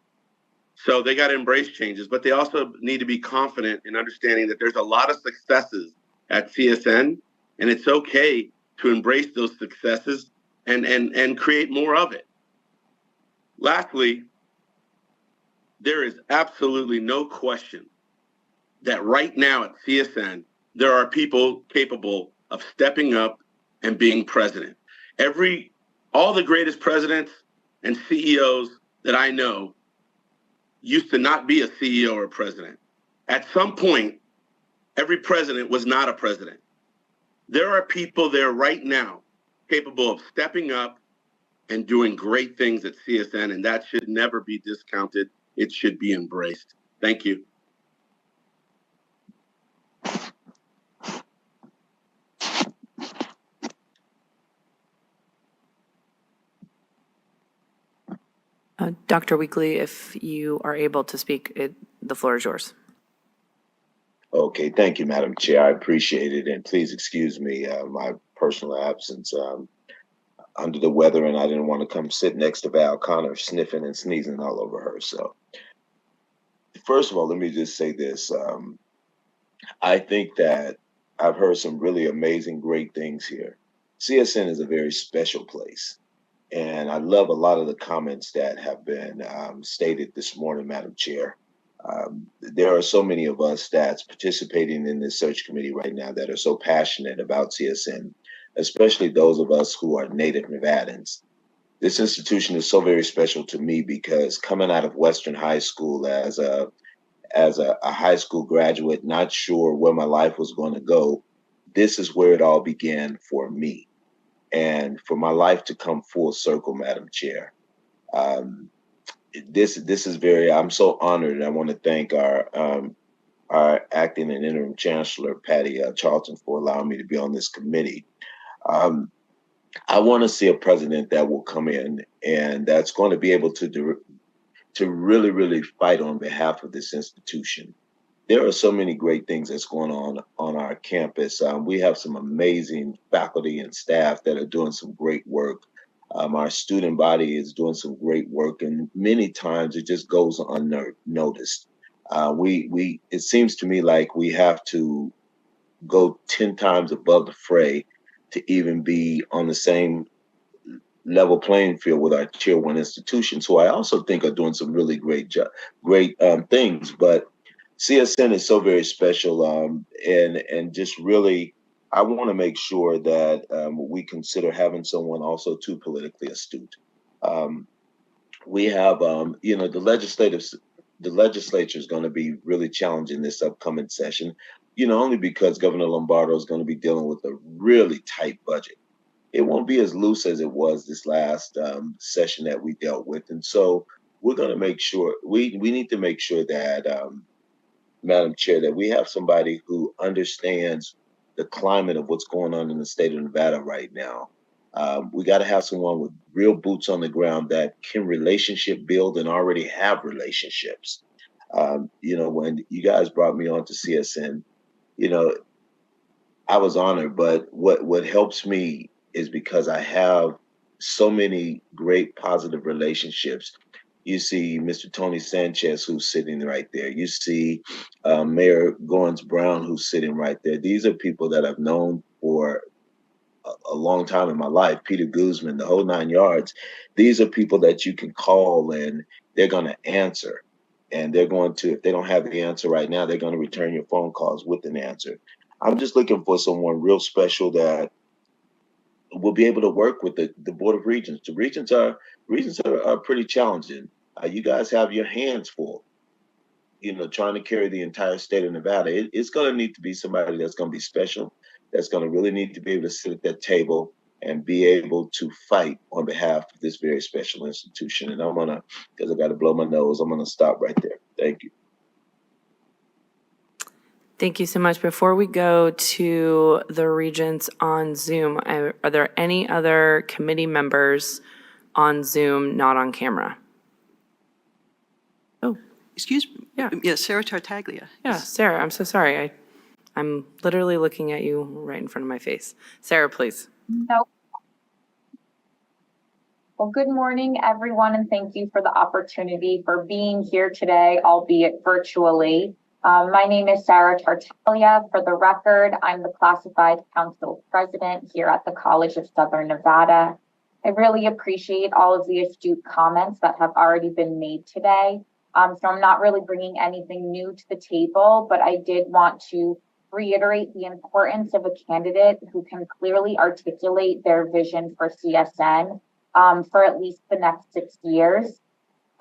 So they got to embrace changes, but they also need to be confident in understanding that there's a lot of successes at CSN, and it's okay to embrace those successes and create more of it. Lastly, there is absolutely no question that right now at CSN, there are people capable of stepping up and being president. All the greatest presidents and CEOs that I know used to not be a CEO or a president. At some point, every president was not a president. There are people there right now capable of stepping up and doing great things at CSN, and that should never be discounted. It should be embraced. Thank you. Dr. Weekly, if you are able to speak, the floor is yours. Okay, thank you, Madam Chair. I appreciate it, and please excuse me my personal absence. Under the weather, and I didn't want to come sit next to Val Connor sniffing and sneezing all over her. So, first of all, let me just say this. I think that I've heard some really amazing, great things here. CSN is a very special place. And I love a lot of the comments that have been stated this morning, Madam Chair. There are so many of us that's participating in this search committee right now that are so passionate about CSN. especially those of us who are native Nevadans. This institution is so very special to me because coming out of Western High School as a high school graduate, not sure where my life was going to go, this is where it all began for me. And for my life to come full circle, Madam Chair, this is very. I'm so honored, and I want to thank our acting and interim chancellor Patty Charlton for allowing me to be on this committee. I want to see a president that will come in and that's going to be able to really, really fight on behalf of this institution. There are so many great things that's going on our campus. We have some amazing faculty and staff that are doing some great work. Our student body is doing some great work, and many times it just goes unnoticed. It seems to me like we have to go 10 times above the fray to even be on the same level playing field with our tier one institutions, who I also think are doing some really great things. But CSN is so very special, and just really, I want to make sure that we consider having someone also too politically astute. We have, the legislature is going to be really challenging this upcoming session, only because Governor Lombardo is going to be dealing with a really tight budget. It won't be as loose as it was this last session that we dealt with. And so we're going to make sure, we need to make sure that, Madam Chair, that we have somebody who understands the climate of what's going on in the state of Nevada right now. We got to have someone with real boots on the ground that can relationship build and already have relationships. When you guys brought me on to CSN, I was honored, but what helps me is because I have so many great positive relationships. You see Mr. Tony Sanchez, who's sitting right there. You see Mayor Goins Brown, who's sitting right there. These are people that I've known for a long time in my life. Peter Guzman, the whole 9 yards. These are people that you can call and they're going to answer. And they're going to, if they don't have the answer right now, they're going to return your phone calls with an answer. I'm just looking for someone real special that will be able to work with the Board of Regents. The Regents are pretty challenging. You guys have your hands full, trying to carry the entire state of Nevada. It's going to need to be somebody that's going to be special, that's going to really need to be able to sit at that table and be able to fight on behalf of this very special institution. And I'm going to, because I got to blow my nose, I'm going to stop right there. Thank you. Thank you so much. Before we go to the Regents on Zoom, are there any other committee members on Zoom not on camera? Oh, Excuse me. Yeah. Yes, Sarah Tartaglia. yeah, Sarah, I'm so sorry. I'm literally looking at you right in front of my face. Sarah, please. No. Well, good morning, everyone, and thank you for the opportunity for being here today, albeit virtually. My name is Sarah Tartaglia. For the record, I'm the Classified Council President here at the College of Southern Nevada. I really appreciate all of the astute comments that have already been made today. So I'm not really bringing anything new to the table, but I did want to reiterate the importance of a candidate who can clearly articulate their vision for CSN for at least the next 6 years.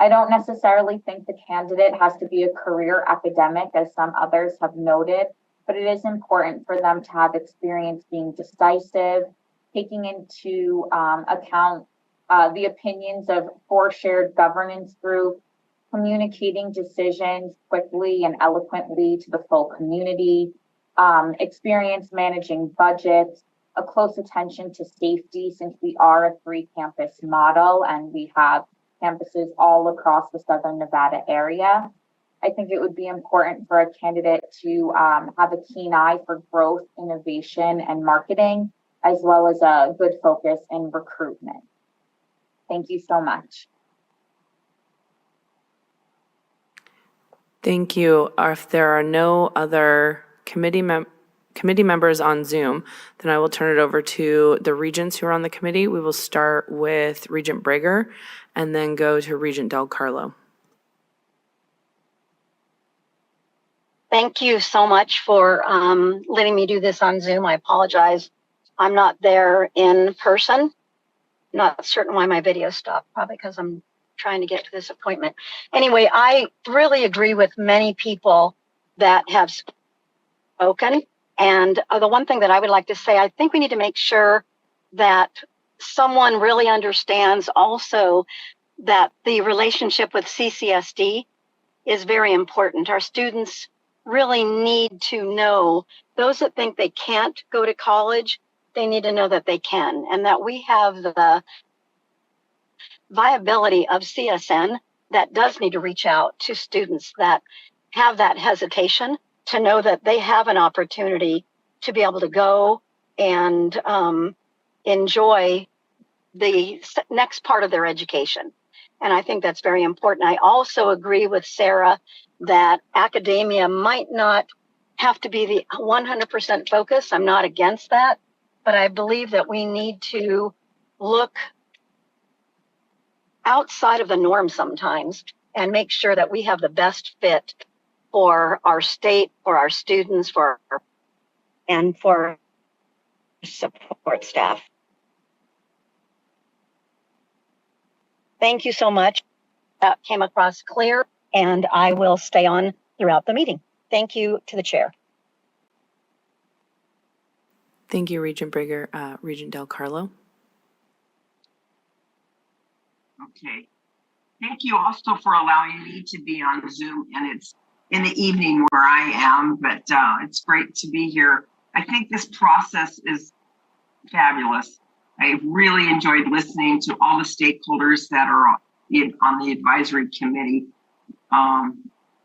I don't necessarily think the candidate has to be a career academic, as some others have noted, but it is important for them to have experience being decisive, taking into account the opinions of 4 shared governance groups, communicating decisions quickly and eloquently to the full community, experience managing budgets, a close attention to safety, since we are a 3-campus model and we have campuses all across the Southern Nevada area. I think it would be important for a candidate to have a keen eye for growth, innovation, and marketing, as well as a good focus in recruitment. Thank you so much. Thank you. If there are no other committee members on Zoom, then I will turn it over to the regents who are on the committee. We will start with Regent Brager and then go to Regent Del Carlo. Thank you so much for letting me do this on Zoom. I apologize I'm not there in person. Not certain why my video stopped, probably because I'm trying to get to this appointment. Anyway, I really agree with many people that have spoken. And the one thing that I would like to say, I think we need to make sure that someone really understands also that the relationship with CCSD is very important. Our students really need to know, those that think they can't go to college, they need to know that they can, and that we have the viability of CSN that does need to reach out to students that have that hesitation, to know that they have an opportunity to be able to go and enjoy the next part of their education. And I think that's very important. I also agree with Sarah that academia might not have to be the 100% focus. I'm not against that, but I believe that we need to look outside of the norm sometimes and make sure that we have the best fit for our state, for our students, and for support staff. Thank you so much. That came across clear, and I will stay on throughout the meeting. Thank you to the chair. Thank you, Regent Brigger. Regent Del Carlo. Okay. Thank you also for allowing me to be on Zoom, and it's in the evening where I am, but it's great to be here. I think this process is fabulous. I really enjoyed listening to all the stakeholders that are on the advisory committee.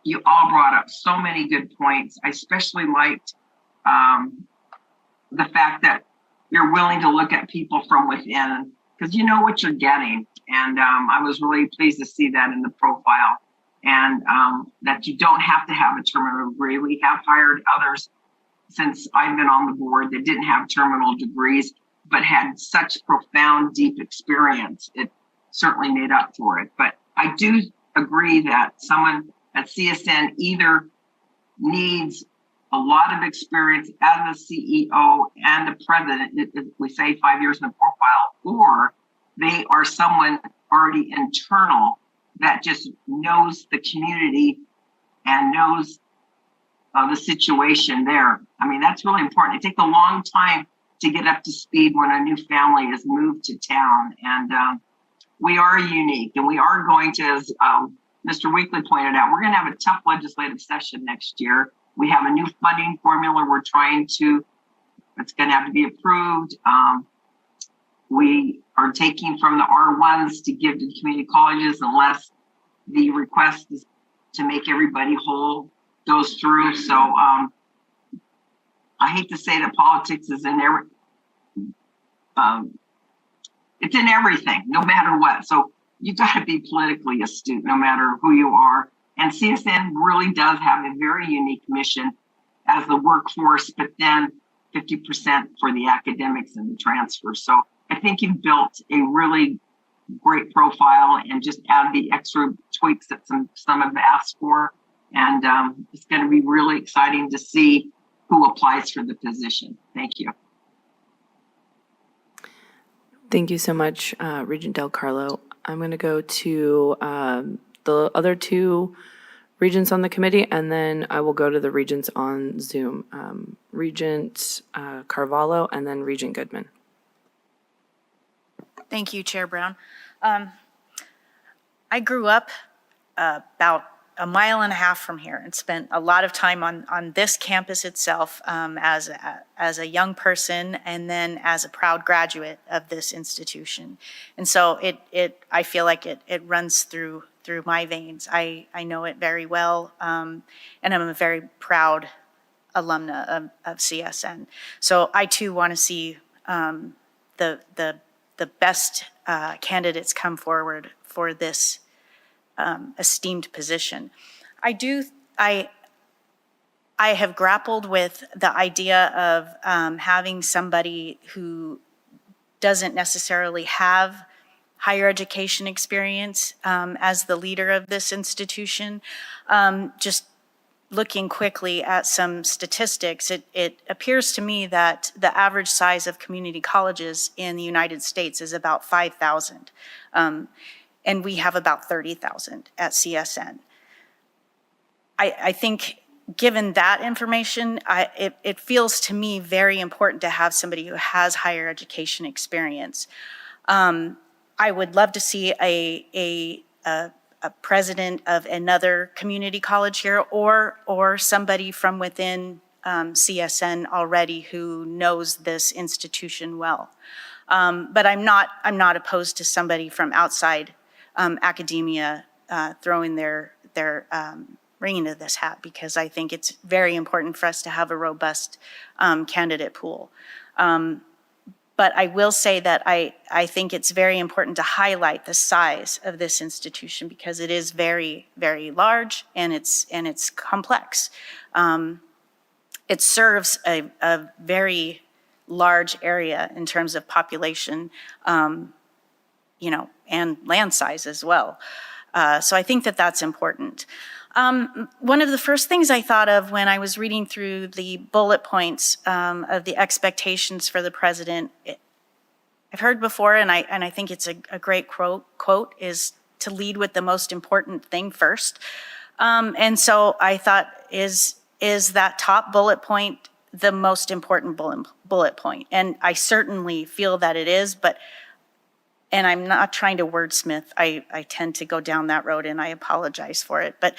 You all brought up so many good points. I especially liked the fact that you're willing to look at people from within, because you know what you're getting. And I was really pleased to see that in the profile, and that you don't have to have a terminal degree. We have hired others since I've been on the board that didn't have terminal degrees, but had such profound, deep experience. It certainly made up for it. But I do agree that someone at CSN either needs a lot of experience as a CEO and a president, we say 5 years in the profile, or they are someone already internal that just knows the community and knows the situation there. I mean, that's really important. It takes a long time to get up to speed when a new family is moved to town. And we are unique, and we are going to, as Mr. Weekly pointed out, we're going to have a tough legislative session next year. We have a new funding formula it's going to have to be approved. We are taking from the R1s to give to community colleges unless the request is to make everybody whole goes through. So I hate to say that politics is in it's in everything, no matter what. So you got to be politically astute, no matter who you are. And CSN really does have a very unique mission as the workforce, but then 50% for the academics and the transfer. So I think you've built a really great profile and just add the extra tweaks that some have asked for. And it's going to be really exciting to see who applies for the position. Thank you. Thank you so much, Regent Del Carlo. I'm going to go to the other two regents on the committee, and then I will go to the regents on Zoom. Regent Carvalho, and then Regent Goodman. Thank you, Chair Brown. I grew up about a mile and a half from here and spent a lot of time on this campus itself as a young person, and then as a proud graduate of this institution. And so I feel like it runs through my veins. I know it very well, and I'm a very proud alumna of CSN. So I too want to see the best candidates come forward for this esteemed position. I have grappled with the idea of having somebody who doesn't necessarily have higher education experience as the leader of this institution, just looking quickly at some statistics, it appears to me that the average size of community colleges in the United States is about 5,000. And we have about 30,000 at CSN. I think given that information, it feels to me very important to have somebody who has higher education experience. I would love to see a president of another community college here, or somebody from within CSN already who knows this institution well. But I'm not opposed to somebody from outside academia throwing their ring into this hat, because I think it's very important for us to have a robust candidate pool. But I will say that I think it's very important to highlight the size of this institution, because it is very, very large, and it's complex. It serves a very large area in terms of population, you know, and land size as well. So I think that that's important. One of the first things I thought of when I was reading through the bullet points of the expectations for the president, I've heard before, and I think it's a great quote, is to lead with the most important thing first. And so I thought, is that top bullet point the most important bullet point? And I certainly feel that it is, and I'm not trying to wordsmith. I tend to go down that road, and I apologize for it. But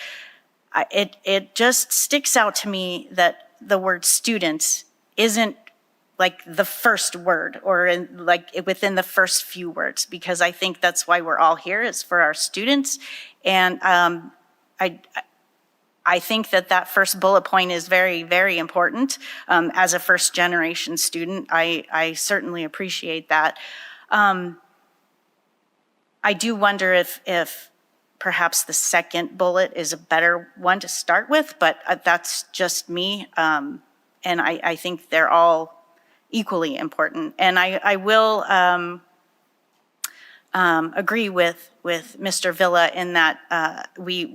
it just sticks out to me that the word students isn't like the first word, or within the first few words, because I think that's why we're all here, is for our students. And I think that first bullet point is very, very important. As a first generation student, I certainly appreciate that. I do wonder if perhaps the second bullet is a better one to start with, but that's just me. And I think they're all equally important. And I will agree with Mr. Villa in that we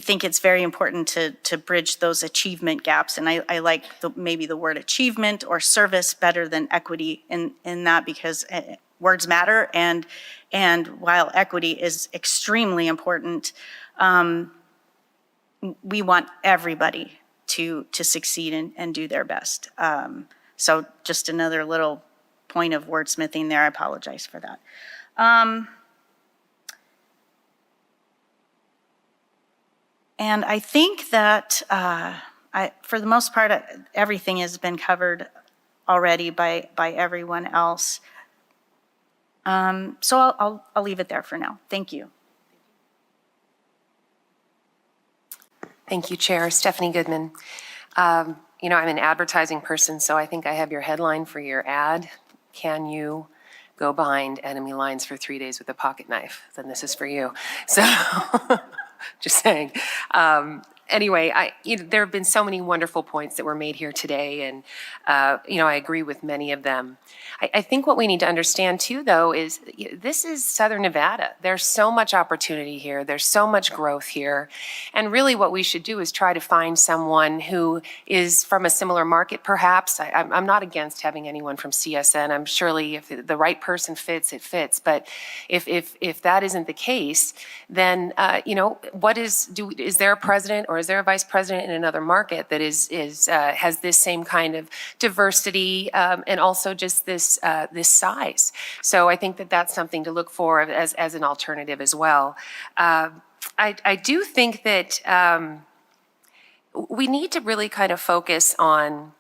think it's very important to bridge those achievement gaps. And I like maybe the word achievement or service better than equity in that, because words matter. And while equity is extremely important, we want everybody to succeed and do their best. So just another little point of wordsmithing there. I apologize for that. And I think that for the most part, everything has been covered already by everyone else. So I'll leave it there for now. Thank you. Thank you, Chair. Stephanie Goodman. You know, I'm an advertising person, so I think I have your headline for your ad. Can you go behind enemy lines for 3 days with a pocket knife? Then this is for you. So just saying. Anyway, there have been so many wonderful points that were made here today, and you know, I agree with many of them. I think what we need to understand too, though, is this is Southern Nevada. There's so much opportunity here. There's so much growth here. And really what we should do is try to find someone who is from a similar market, perhaps. I'm not against having anyone from CSN. I'm surely, if the right person fits, it fits. But if that isn't the case, then, you know, is there a president or is there a vice president in another market that has this same kind of diversity and also just this size? So I think that that's something to look for as an alternative as well. I do think that we need to really kind of focus on,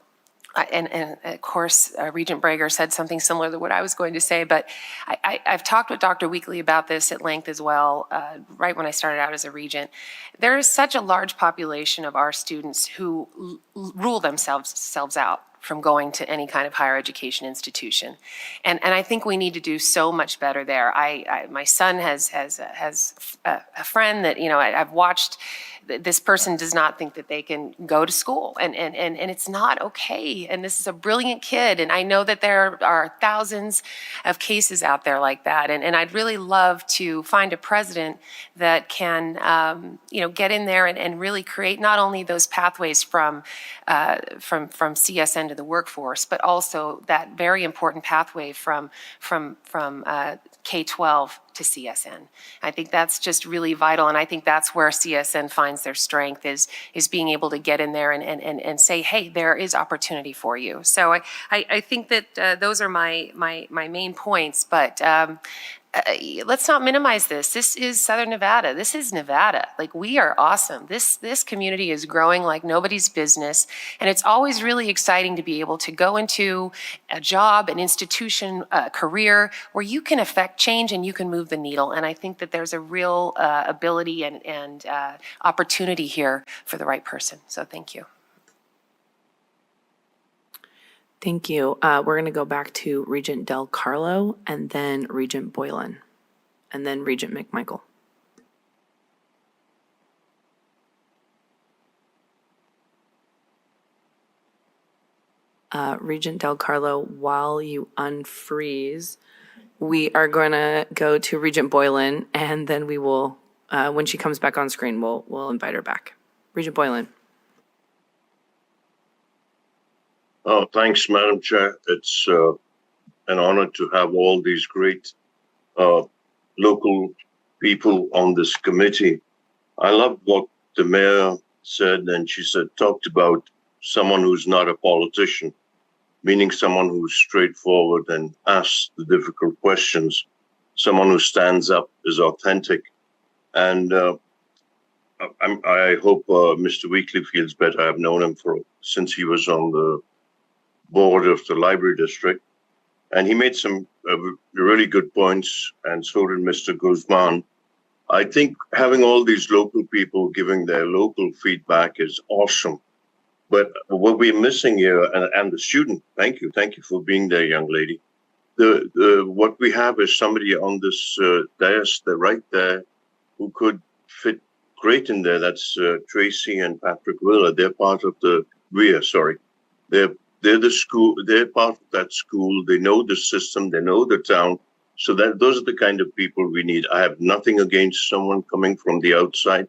and of course, Regent Brager said something similar to what I was going to say, but I've talked with Dr. Weekly about this at length as well, right when I started out as a regent. There is such a large population of our students who rule themselves out from going to any kind of higher education institution. And I think we need to do so much better there. My son has a friend that, you know, I've watched this person does not think that they can go to school, and it's not okay. And this is a brilliant kid, and I know that there are thousands of cases out there like that. And I'd really love to find a president that can, get in there and really create not only those pathways from CSN to the workforce, but also that very important pathway from K-12 to CSN. I think that's just really vital, and I think that's where CSN finds their strength is being able to get in there and say, hey, there is opportunity for you. So I think that those are my main points, but let's not minimize this. This is Southern Nevada. This is Nevada. Like, we are awesome. This community is growing like nobody's business. And it's always really exciting to be able to go into a job, an institution, a career where you can affect change and you can move the needle. And I think that there's a real ability and opportunity here for the right person. So thank you. Thank you. We're going to go back to Regent Del Carlo and then Regent Boylan and then Regent McMichael. Regent Del Carlo, while you unfreeze, we are going to go to Regent Boylan, and then we will, when she comes back on screen, we'll invite her back. Regent Boylan. Oh, thanks, Madam Chair. It's an honor to have all these great local people on this committee. I love what the mayor said, and she talked about someone who's not a politician, meaning someone who's straightforward and asks the difficult questions, someone who stands up, is authentic. And I hope Mr. Weekly feels better. I've known him since he was on the board of the library district, and he made some really good points, and so did Mr. Guzman. I think having all these local people giving their local feedback is awesome. But what we're missing here, and the student, thank you for being there, young lady. What we have is somebody on this dais, right there, who could fit great in there. That's Tracy and Patrick Wheeler. They're part of the They're the school. They're part of that school. They know the system. They know the town. So those are the kind of people we need. I have nothing against someone coming from the outside.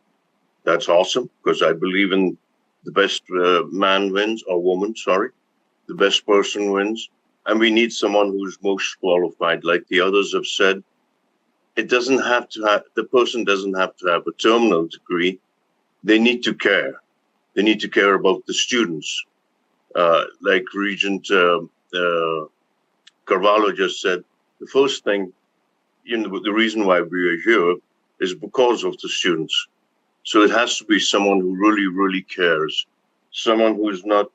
That's awesome, because I believe in the best man wins, or woman, sorry. The best person wins. And we need someone who's most qualified. Like the others have said, the person doesn't have to have a terminal degree. They need to care. They need to care about the students. Like Regent Carvalho just said, the first thing, the reason why we are here is because of the students. So it has to be someone who really, really cares, someone who is not,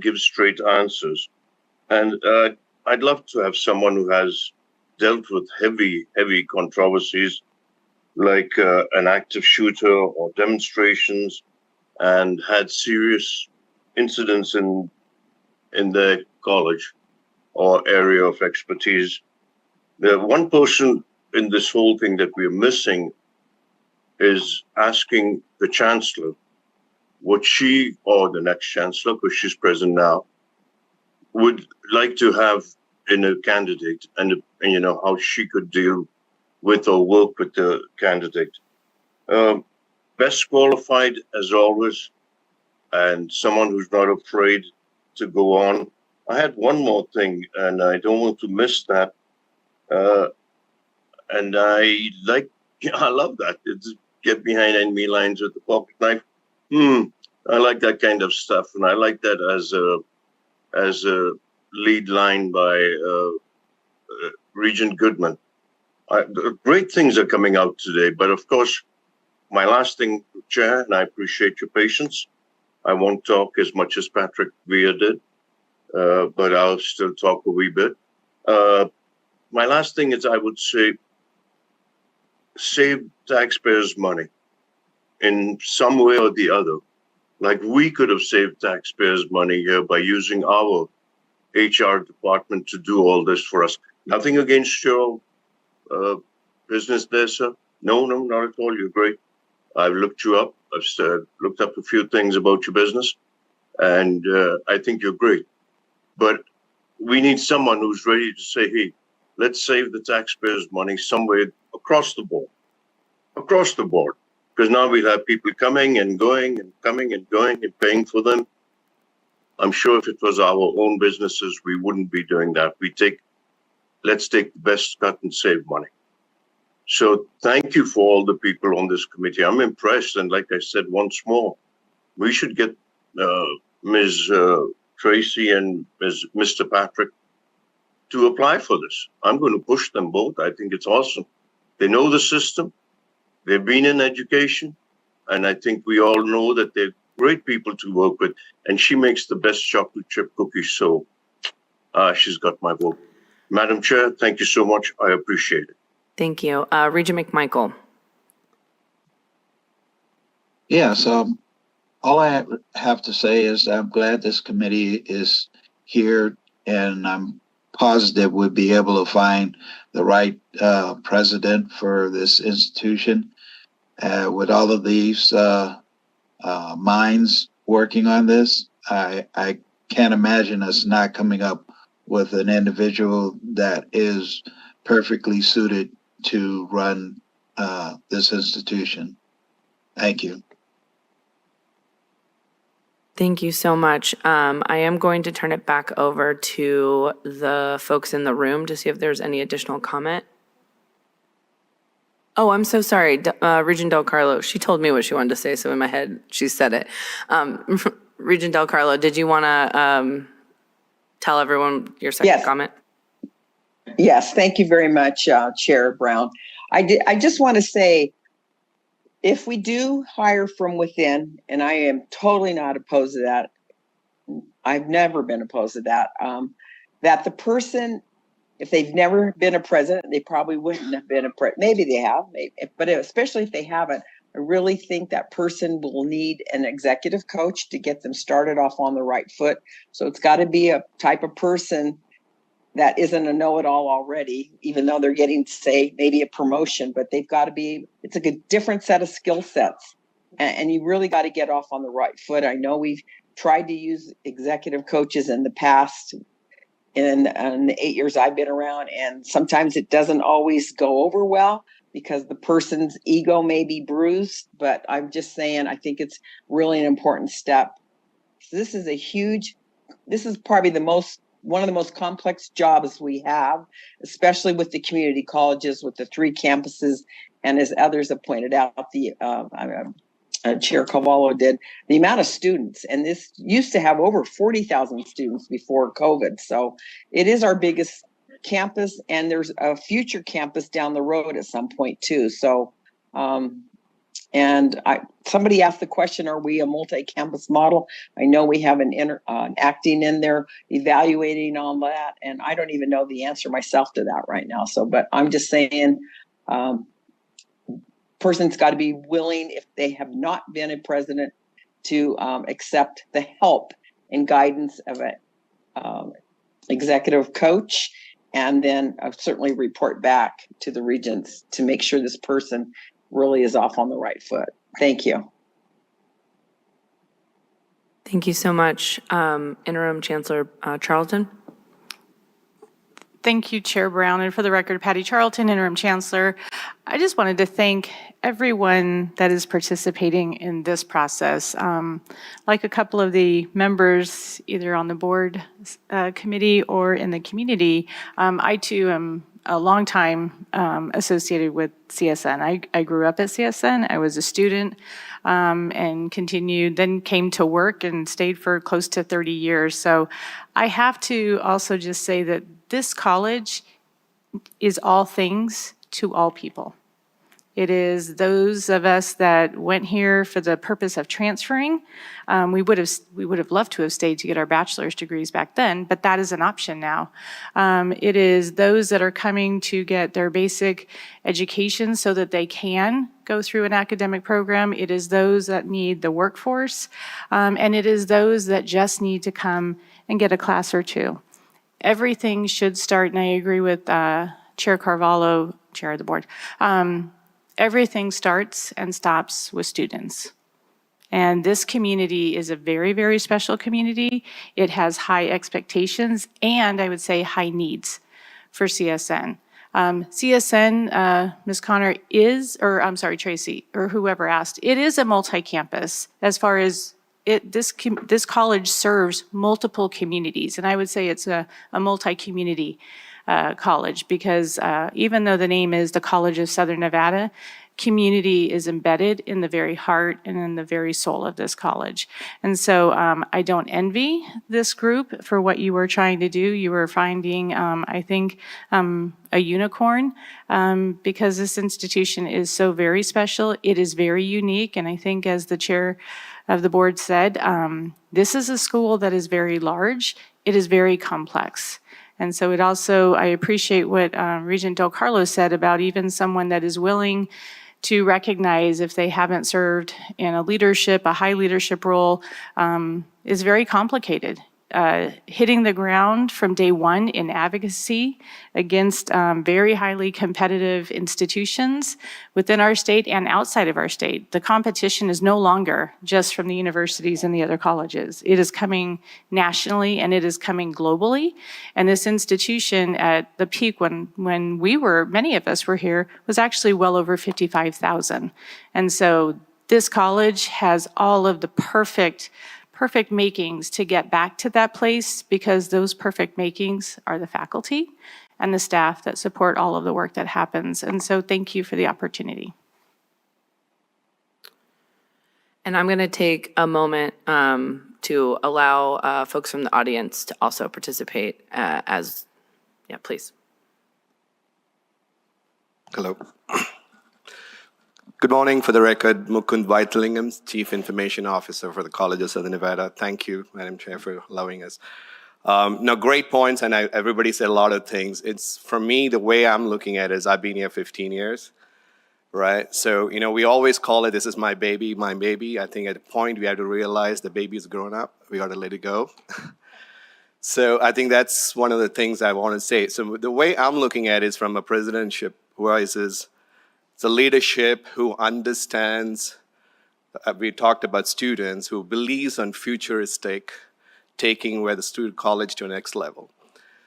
gives straight answers. And I'd love to have someone who has dealt with heavy, heavy controversies, like an active shooter or demonstrations, and had serious incidents in their college or area of expertise. The one person in this whole thing that we're missing is asking the chancellor what she, or the next chancellor, because she's present now, would like to have in a candidate, and how she could deal with or work with the candidate. Best qualified as always, and someone who's not afraid to go on. I had one more thing, and I don't want to miss that. And I love that. It's get behind enemy lines with the pocket knife. I like that kind of stuff, and I like that as a lead line by Regent Goodman. Great things are coming out today, but of course, my last thing, Chair, and I appreciate your patience. I won't talk as much as Patrick Villa did, but I'll still talk a wee bit. My last thing is, I would say, save taxpayers' money in some way or the other. Like, we could have saved taxpayers' money here by using our HR department to do all this for us. Nothing against your business there, sir. No, not at all. You're great. I've looked you up. looked up a few things about your business, and I think you're great. But we need someone who's ready to say, hey, let's save the taxpayers' money somewhere across the board. Across the board. Because now we'll have people coming and going and coming and going and paying for them. I'm sure if it was our own businesses, we wouldn't be doing that. Let's take the best cut and save money. So thank you for all the people on this committee. I'm impressed. And like I said, once more, we should get Ms. Tracy and Mr. Patrick to apply for this. I'm going to push them both. I think it's awesome. They know the system. They've been in education. And I think we all know that they're great people to work with. And she makes the best chocolate chip cookies. So she's got my vote. Madam Chair, thank you so much. I appreciate it. Thank you. Regent McMichael. Yes, all I have to say is I'm glad this committee is here, and I'm positive we'll be able to find the right president for this institution. With all of these minds working on this, I can't imagine us not coming up with an individual that is perfectly suited to run this institution. Thank you. Thank you so much. I am going to turn it back over to the folks in the room to see if there's any additional comment. Oh, I'm so sorry. Regent Del Carlo, she told me what she wanted to say, so in my head, she said it. Regent Del Carlo, did you want to tell everyone your second comment? Yes, thank you very much, Chair Brown. I just want to say, if we do hire from within, and I am totally not opposed to that, I've never been opposed to that, that the person, if they've never been a president, they probably wouldn't have been a president. Maybe they have, but especially if they haven't, I really think that person will need an executive coach to get them started off on the right foot. So it's got to be a type of person that isn't a know-it-all already, even though they're getting, say, maybe a promotion, but they've got to be, it's a different set of skill sets. And you really got to get off on the right foot. I know we've tried to use executive coaches in the past, in the 8 years I've been around, and sometimes it doesn't always go over well because the person's ego may be bruised, but I'm just saying, I think it's really an important step. So this is probably one of the most complex jobs we have, especially with the community colleges, with the 3 campuses, and as others have pointed out, the Chair Cavallo did, the amount of students, and this used to have over 40,000 students before COVID. So it is our biggest campus, and there's a future campus down the road at some point too. So, somebody asked the question, are we a multi-campus model? I know we have an acting in there, evaluating on that, and I don't even know the answer myself to that right now. So, but I'm just saying, person's got to be willing, if they have not been a president, to accept the help and guidance of an executive coach, and then certainly report back to the regents to make sure this person really is off on the right foot. Thank you. Thank you so much. Interim Chancellor Charlton. Thank you, Chair Brown. And for the record, Patty Charlton, Interim Chancellor. I just wanted to thank everyone that is participating in this process. Like a couple of the members, either on the board committee or in the community, I too am a long time associated with CSN. I grew up at CSN. I was a student and continued, then came to work and stayed for close to 30 years. So I have to also just say that this college is all things to all people. It is those of us that went here for the purpose of transferring. We would have loved to have stayed to get our bachelor's degrees back then, but that is an option now. It is those that are coming to get their basic education so that they can go through an academic program. It is those that need the workforce, and it is those that just need to come and get a class or two. Everything should start, and I agree with Chair Carvalho, Chair of the Board. Everything starts and stops with students. And this community is a very, very special community. It has high expectations and I would say high needs for CSN. CSN, Ms. Connor, is, or I'm sorry, Tracy, or whoever asked, it is a multi-campus as far as this college serves multiple communities. And I would say it's a multi-community college because even though the name is the College of Southern Nevada, community is embedded in the very heart and in the very soul of this college. And so I don't envy this group for what you were trying to do. You were finding, I think, a unicorn because this institution is so very special. It is very unique. And I think as the chair of the board said, this is a school that is very large. It is very complex. And so it also, I appreciate what Regent Del Carlo said about even someone that is willing to recognize if they haven't served in a high leadership role is very complicated. Hitting the ground from day one in advocacy against very highly competitive institutions within our state and outside of our state. The competition is no longer just from the universities and the other colleges. It is coming nationally and it is coming globally. And this institution at the peak when many of us were here, was actually well over 55,000. And so this college has all of the perfect makings to get back to that place because those perfect makings are the faculty and the staff that support all of the work that happens. And so thank you for the opportunity. And I'm going to take a moment to allow folks from the audience to also participate please. Hello. Good morning. For the record, Mukund Vaithalingam, Chief Information Officer for the College of Southern Nevada. Thank you, Madam Chair, for allowing us. No, great points, and everybody said a lot of things. It's, for me, the way I'm looking at it is I've been here 15 years, right? So, we always call it, this is my baby, my baby. I think at a point we have to realize the baby's grown up. We got to let it go. So I think that's one of the things I want to say. So the way I'm looking at it is from a presidentship, whereas it's a leadership who understands, we talked about students, who believes on futuristic, taking where the student college to the next level.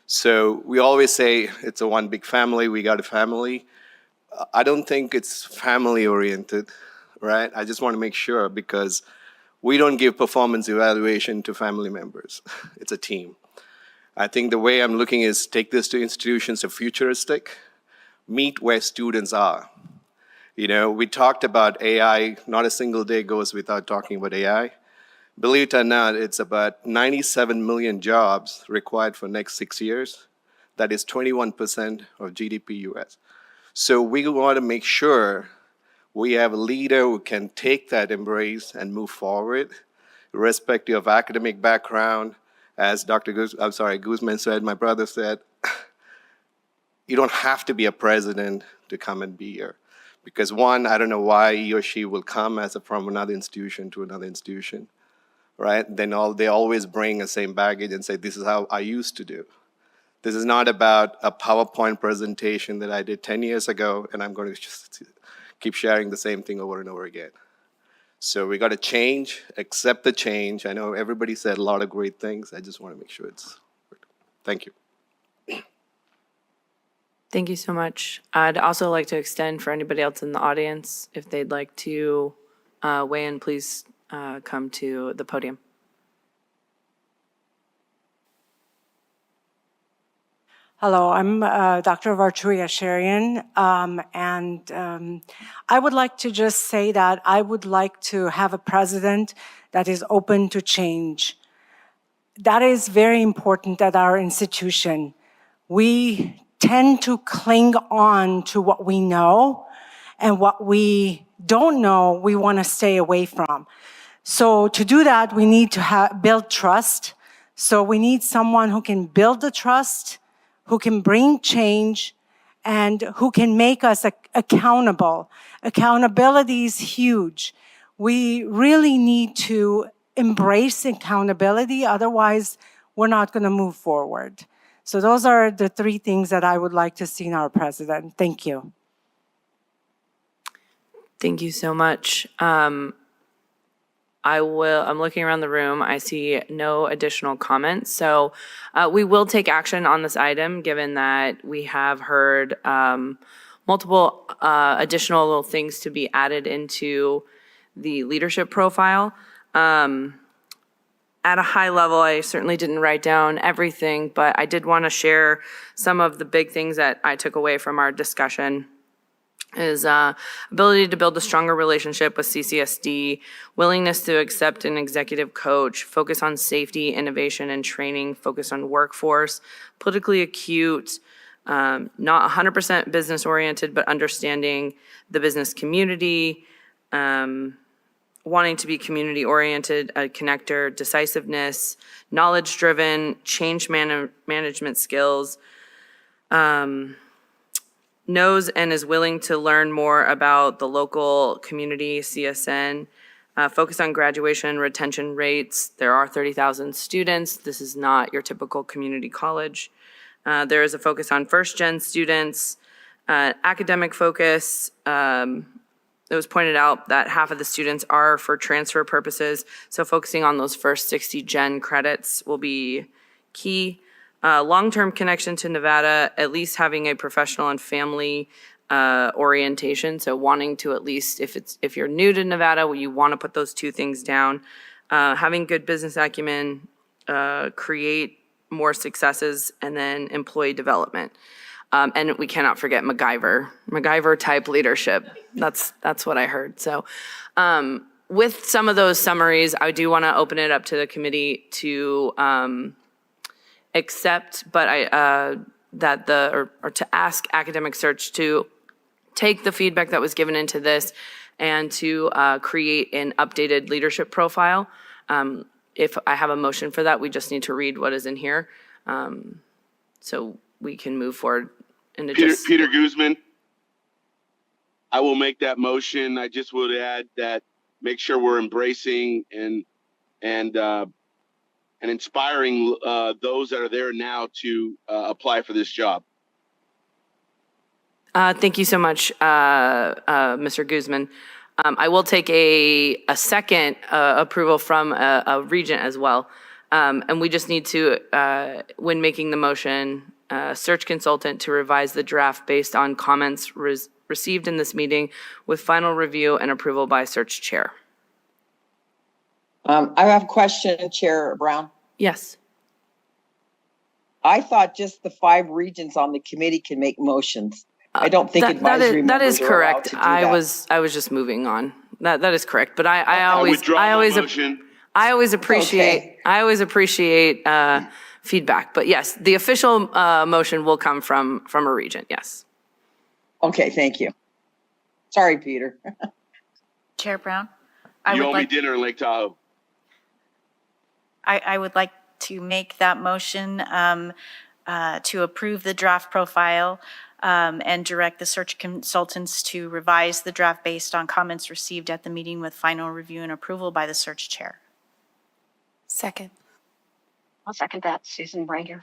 So we always say it's a one big family, we got a family. I don't think it's family oriented, right? I just want to make sure because we don't give performance evaluation to family members. It's a team. I think the way I'm looking is take this to institutions of futuristic, meet where students are. We talked about AI, not a single day goes without talking about AI. Believe it or not, it's about 97 million jobs required for next 6 years. That is 21% of GDP US. So we want to make sure we have a leader who can take that embrace and move forward, irrespective of academic background. As Guzman said, my brother said, you don't have to be a president to come and be here. Because one, I don't know why he or she will come from another institution to another institution, right? Then they always bring the same baggage and say, this is how I used to do. This is not about a PowerPoint presentation that I did 10 years ago, and I'm going to just keep sharing the same thing over and over again. So we got to change, accept the change. I know everybody said a lot of great things. I just want to make sure it's, thank you. Thank you so much. I'd also like to extend for anybody else in the audience, if they'd like to weigh in, please come to the podium. Hello, I'm Dr. Varturia Sharian, and I would like to just say that I would like to have a president that is open to change. That is very important at our institution. We tend to cling on to what we know, and what we don't know, we want to stay away from. So to do that, we need to build trust. So we need someone who can build the trust, who can bring change, and who can make us accountable. Accountability is huge. We really need to embrace accountability, otherwise we're not going to move forward. So those are the three things that I would like to see in our president. Thank you. Thank you so much. I'm looking around the room. I see no additional comments. So we will take action on this item, given that we have heard multiple additional things to be added into the leadership profile. At a high level, I certainly didn't write down everything, but I did want to share some of the big things that I took away from our discussion. Is ability to build a stronger relationship with CCSD, willingness to accept an executive coach, focus on safety, innovation, and training, focus on workforce, politically acute, not 100% business oriented, but understanding the business community, wanting to be community oriented, a connector, decisiveness, knowledge driven, change management skills, knows and is willing to learn more about the local community, CSN, focus on graduation retention rates. There are 30,000 students. This is not your typical community college. There is a focus on first-gen students, academic focus. It was pointed out that half of the students are for transfer purposes, so focusing on those first 60 gen credits will be key. Long-term connection to Nevada, at least having a professional and family orientation. So wanting to at least, if you're new to Nevada, you want to put those two things down. Having good business acumen, create more successes, and then employee development. And we cannot forget MacGyver type leadership. That's what I heard. So with some of those summaries, I do want to open it up to the committee to accept, but to ask Academic Search to take the feedback that was given into this and to create an updated leadership profile. If I have a motion for that, we just need to read what is in here, so we can move forward. And Peter Guzman, I will make that motion. I just would add that make sure we're embracing and inspiring those that are there now to apply for this job. Thank you so much, Mr. Guzman. I will take a second approval from a regent as well. And we just need to, when making the motion, search consultant to revise the draft based on comments received in this meeting with final review and approval by search chair. I have a question, Chair Brown. Yes. I thought just the 5 regents on the committee can make motions. I don't think advisory that is members are allowed correct. to do that. I was just moving on. That is correct. But I always appreciate feedback. But yes, the official motion will come from a regent. Yes. Okay, thank you. Sorry, Peter. Chair Brown? You owe me dinner in Lake Tahoe. I would like to make that motion to approve the draft profile and direct the search consultants to revise the draft based on comments received at the meeting with final review and approval by the search chair. Second. I'll second that, Susan Brager.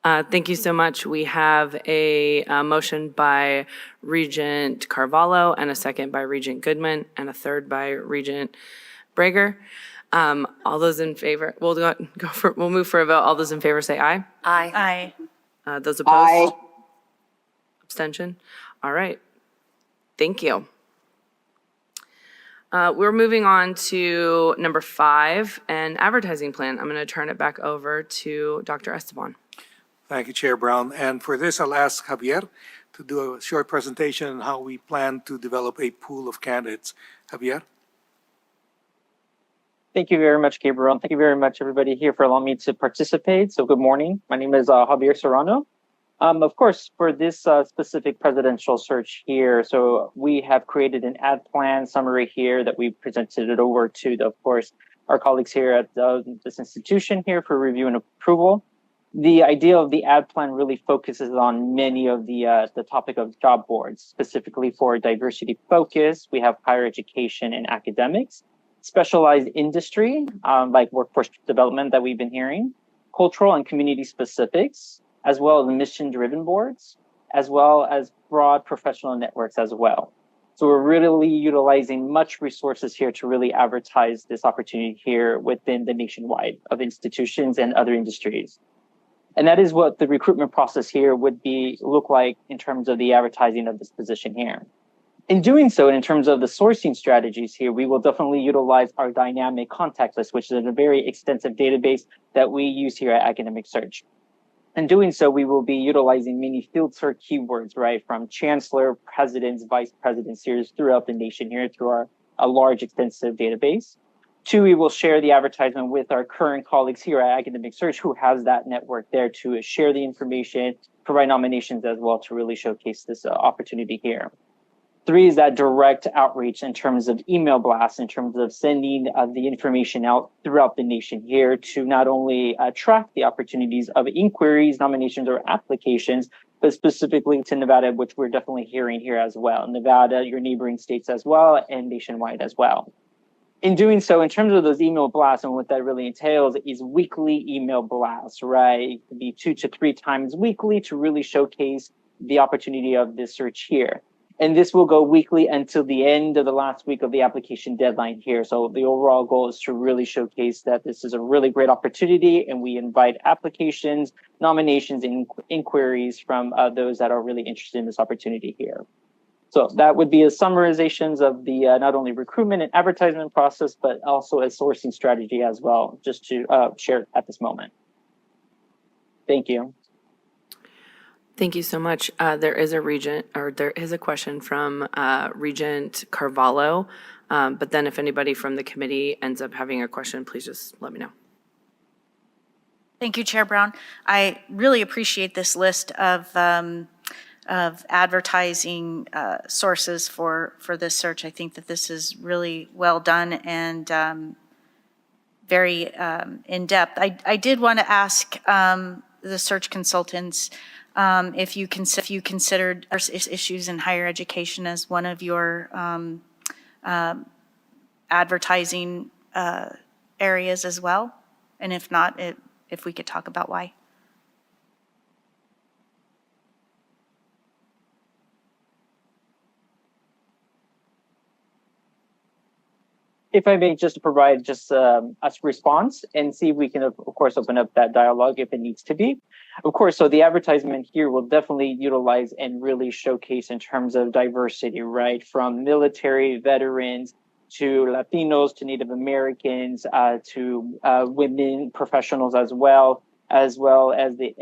Thank you so much. We have a motion by Regent Carvalho and a second by Regent Goodman and a third by Regent Brager. All those in favor, we'll move for a vote. All those in favor say aye. Aye. Aye. Those opposed? Aye. Abstention? All right. Thank you. We're moving on to number 5, an advertising plan. I'm going to turn it back over to Dr. Esteban. Thank you, Chair Brown. And for this, I'll ask Javier to do a short presentation on how we plan to develop a pool of candidates. Javier? Thank you very much, Gabriel. Thank you very much, everybody here, for allowing me to participate. So good morning. My name is Javier Serrano. Of course, for this specific presidential search here, so we have created an ad plan summary here that we presented it over to, of course, our colleagues here at this institution here for review and approval. The idea of the ad plan really focuses on many of the topic of job boards, specifically for diversity focus. We have higher education and academics, specialized industry, like workforce development that we've been hearing, cultural and community specifics, as well as mission-driven boards, as well as broad professional networks as well. So we're really utilizing much resources here to really advertise this opportunity here within the nationwide of institutions and other industries. And that is what the recruitment process here would look like in terms of the advertising of this position here. In doing so, in terms of the sourcing strategies here, we will definitely utilize our dynamic contact list, which is a very extensive database that we use here at Academic Search. In doing so, we will be utilizing many field search keywords, right, from chancellor, presidents, vice presidents here throughout the nation here through a large, extensive database. Two, we will share the advertisement with our current colleagues here at Academic Search who has that network there to share the information, provide nominations as well to really showcase this opportunity here. Three is that direct outreach in terms of email blasts, in terms of sending the information out throughout the nation here to not only track the opportunities of inquiries, nominations, or applications, but specifically to Nevada, which we're definitely hearing here as well. Nevada, your neighboring states as well, and nationwide as well. In doing so, in terms of those email blasts, and what that really entails is weekly email blasts, right? It could be 2 to 3 times weekly to really showcase the opportunity of this search here. And this will go weekly until the end of the last week of the application deadline here. So the overall goal is to really showcase that this is a really great opportunity, and we invite applications, nominations, and inquiries from those that are really interested in this opportunity here. So that would be a summarizations of the not only recruitment and advertisement process, but also a sourcing strategy as well, just to share at this moment. Thank you. Thank you so much. There is a question from Regent Carvalho, but then if anybody from the committee ends up having a question, please just let me know. Thank you, Chair Brown. I really appreciate this list of advertising sources for this search. I think that this is really well done and very in-depth. I did want to ask the search consultants if you considered issues in higher education as one of your advertising areas as well, and if not, if we could talk about why. If I may just provide just a response and see if we can, of course, open up that dialogue if it needs to be. Of course, so the advertisement here will definitely utilize and really showcase in terms of diversity, right? From military veterans to Latinos to Native Americans to women professionals as well as the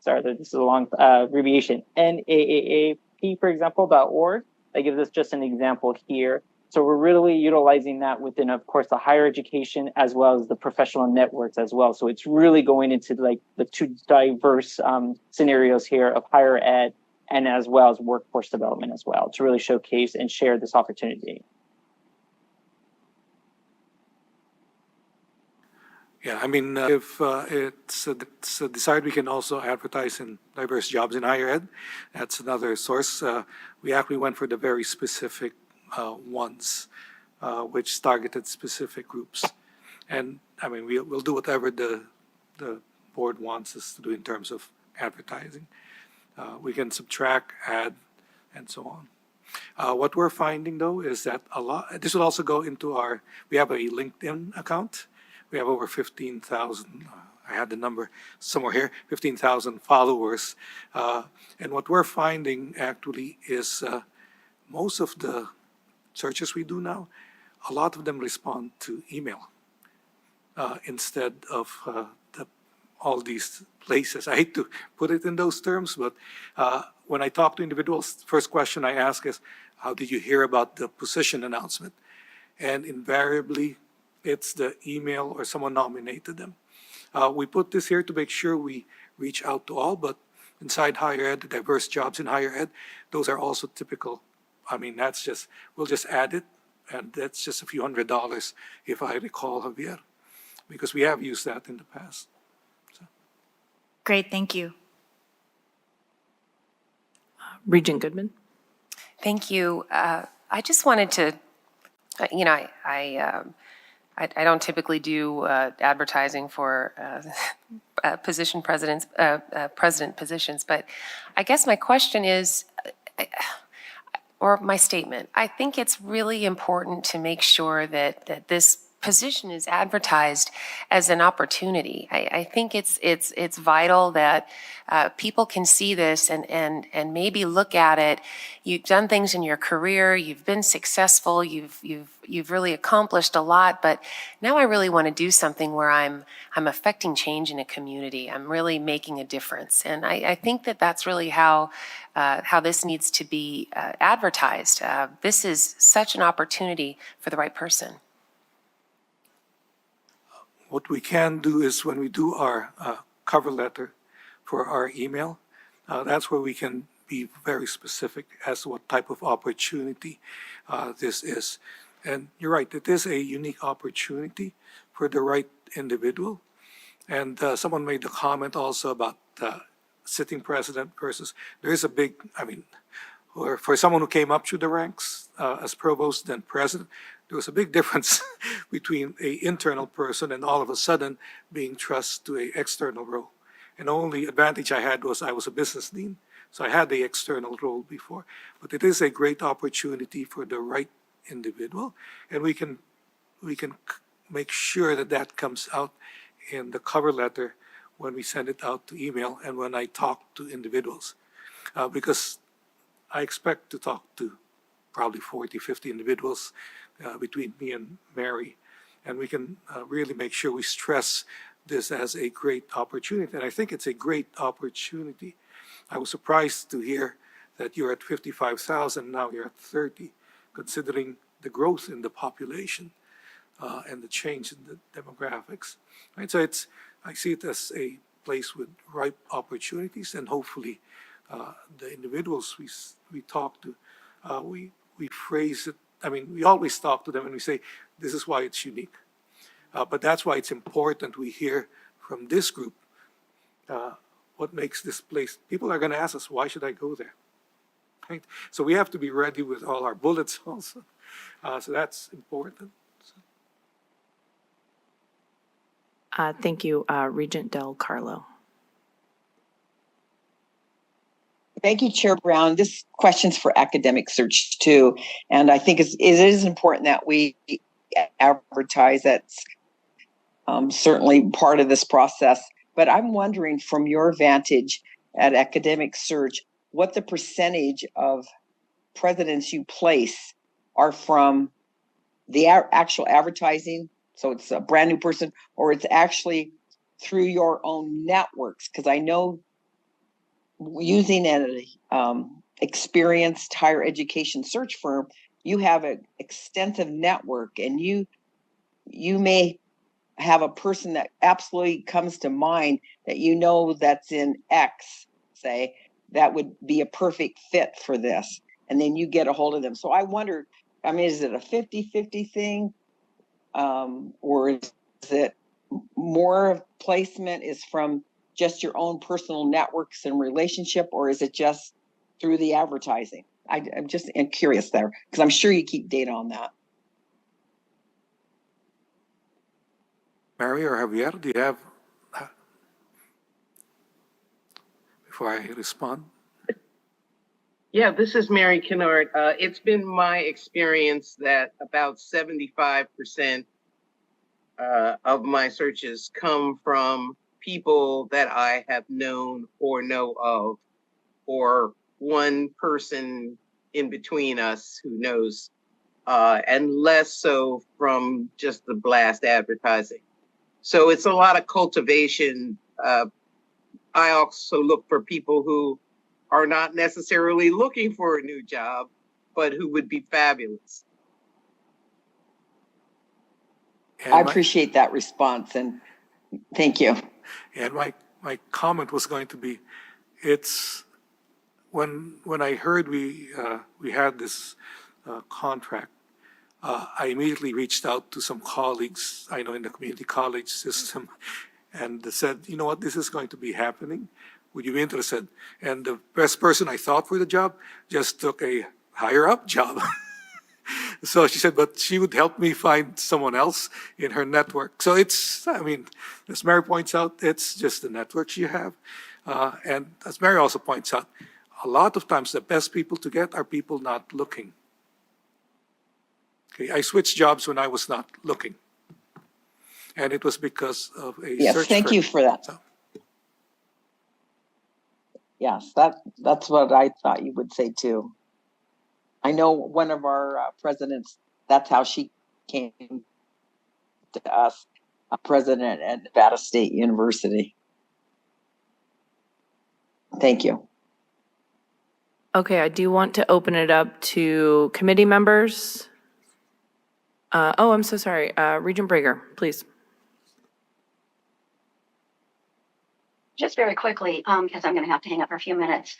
this is a long abbreviation, NAAAP, for example, .org. That gives us just an example here. So we're really utilizing that within, of course, the higher education as well as the professional networks as well. So it's really going into like the two diverse scenarios here of higher ed and as well as workforce development as well to really showcase and share this opportunity. Yeah, I mean, if it's decided, we can also advertise in diverse jobs in higher ed. That's another source. We actually went for the very specific ones, which targeted specific groups. And I mean, we'll do whatever the board wants us to do in terms of advertising. We can subtract, add, and so on. What we're finding though is that this will also go into we have a LinkedIn account. We have over 15,000, I had the number somewhere here, 15,000 followers. And what we're finding actually is most of the searches we do now, a lot of them respond to email instead of all these places. I hate to put it in those terms, but when I talk to individuals, first question I ask is, how did you hear about the position announcement? And invariably, it's the email or someone nominated them. We put this here to make sure we reach out to all, but inside higher ed, the diverse jobs in higher ed, those are also typical. I mean, we'll just add it, and that's just a few $100 if I recall, Javier, because we have used that in the past. So. Great, thank you. Regent Goodman. Thank you. I just wanted to, I don't typically do advertising for president positions, but I guess my question is, or my statement. I think it's really important to make sure that this position is advertised as an opportunity. I think it's vital that people can see this and maybe look at it. You've done things in your career, you've been successful, you've really accomplished a lot, but now I really want to do something where I'm affecting change in a community. I'm really making a difference, and I think that's really how this needs to be advertised. This is such an opportunity for the right person. What we can do is when we do our cover letter for our email, that's where we can be very specific as to what type of opportunity this is. And you're right, it is a unique opportunity for the right individual. And someone made the comment also about sitting president versus, there is a big, or for someone who came up through the ranks as provost then president, there was a big difference between a internal person and all of a sudden being thrust to a external role. And the only advantage I had was I was a business dean, so I had the external role before. But it is a great opportunity for the right individual, and we can make sure that comes out in the cover letter when we send it out to email and when I talk to individuals. Because I expect to talk to probably 40, 50 individuals between me and Mary. And we can really make sure we stress this as a great opportunity. And I think it's a great opportunity. I was surprised to hear that you're at 55,000, now you're at 30, considering the growth in the population and the change in the demographics. Right? So I see it as a place with ripe opportunities, and hopefully the individuals we talk to, we phrase it. We always talk to them and we say, this is why it's unique. But that's why it's important we hear from this group what makes this place. People are going to ask us, why should I go there? Right? So we have to be ready with all our bullets also. So that's important. Thank you, Regent Del Carlo. Thank you, Chair Brown. This question's for academic search too. And I think it is important that we advertise. That's certainly part of this process. But I'm wondering, from your vantage at academic search, what the percentage of presidents you place are from the actual advertising. So it's a brand new person, or it's actually through your own networks. Because I know using an experienced higher education search firm, you have an extensive network, and you may have a person that absolutely comes to mind that you know that's in X, say, that would be a perfect fit for this. And then you get a hold of them. So I wonder, is it a 50-50 thing? Or is it more placement is from just your own personal networks and relationship, or is it just through the advertising? I'm just curious there, because I'm sure you keep data on that. Mary or Javier, do you have, before I respond? Yeah, this is Mary Kennard. It's been my experience that about 75% of my searches come from people that I have known or know of, or one person in between us who knows, and less so from just the blast advertising. So it's a lot of cultivation. I also look for people who are not necessarily looking for a new job, but who would be fabulous. I appreciate that response, and thank you. And my comment was going to be, it's when I heard we had this contract, I immediately reached out to some colleagues I know in the community college system and said, you know what, this is going to be happening. Would you be interested? And the best person I thought for the job just took a higher up job. So she said, but she would help me find someone else in her network. So it's, as Mary points out, it's just the networks you have. And as Mary also points out, a lot of times the best people to get are people not looking. Okay, I switched jobs when I was not looking. And it was because of a Yes, search thank firm. you for that. So, Yes, that's what I thought you would say too. I know one of our presidents, that's how she came to us, a president at Nevada State University. Thank you. Okay, I do want to open it up to committee members. Oh, I'm so sorry. Regent Brager, please. Just very quickly, because I'm going to have to hang up for a few minutes.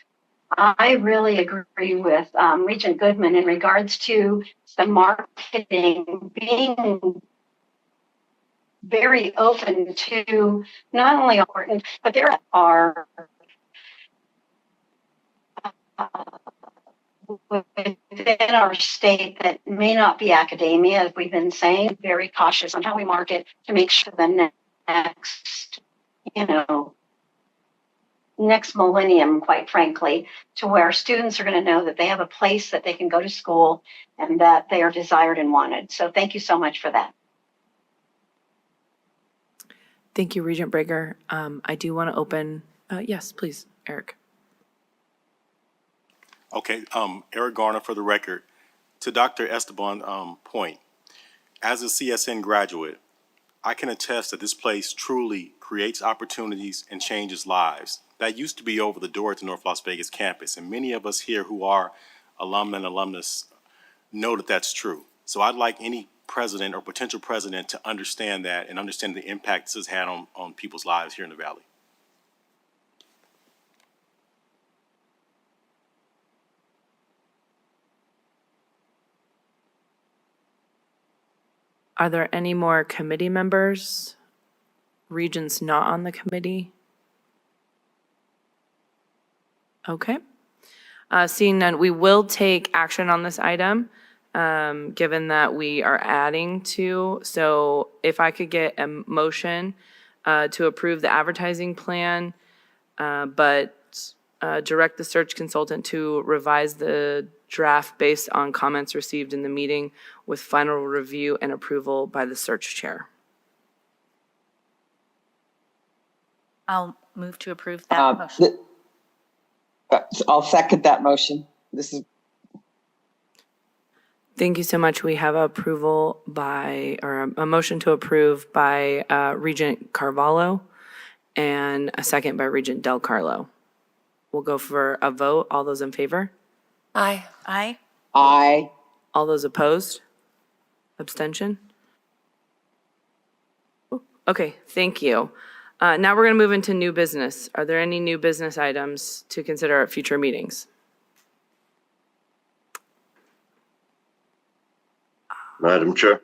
I really agree with Regent Goodman in regards to the marketing being very open to not only important, but there are within our state that may not be academia, as we've been saying, very cautious on how we market to make sure the next, next millennium, quite frankly, to where students are going to know that they have a place that they can go to school and that they are desired and wanted. So thank you so much for that. Thank you, Regent Brager. I do want to open, yes, please, Eric. Okay, Eric Garner for the record. To Dr. Esteban's point, as a CSN graduate, I can attest that this place truly creates opportunities and changes lives. That used to be over the door at the North Las Vegas campus, and many of us here who are alum and alumnus know that that's true. So I'd like any president or potential president to understand that and understand the impact this has had on people's lives here in the Valley. Are there any more committee members? Regents not on the committee? Okay. Seeing none, we will take action on this item, given that we are adding to. So if I could get a motion to approve the advertising plan, but direct the search consultant to revise the draft based on comments received in the meeting with final review and approval by the search chair. I'll move to approve that motion. I'll second that motion. Thank you so much. We have approval by, or a motion to approve by Regent Carvalho and a second by Regent Del Carlo. We'll go for a vote. All those in favor? Aye. Aye. Aye. All those opposed? Abstention? Okay, thank you. Now we're going to move into new business. Are there any new business items to consider at future meetings? Madam Chair?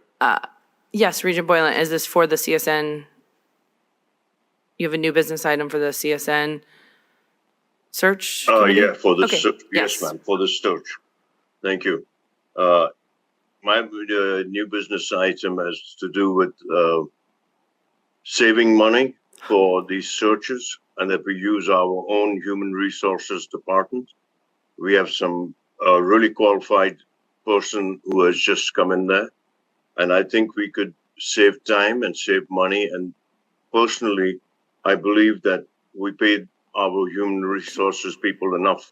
Yes, Regent Boylan, is this for the CSN? You have a new business item for the CSN search committee? Yeah, for the Okay, search. yes. Yes, ma'am, for the search. Thank you. My new business item has to do with saving money for these searches, and that we use our own human resources department. We have some really qualified person who has just come in there, and I think we could save time and save money. And personally, I believe that we paid our human resources people enough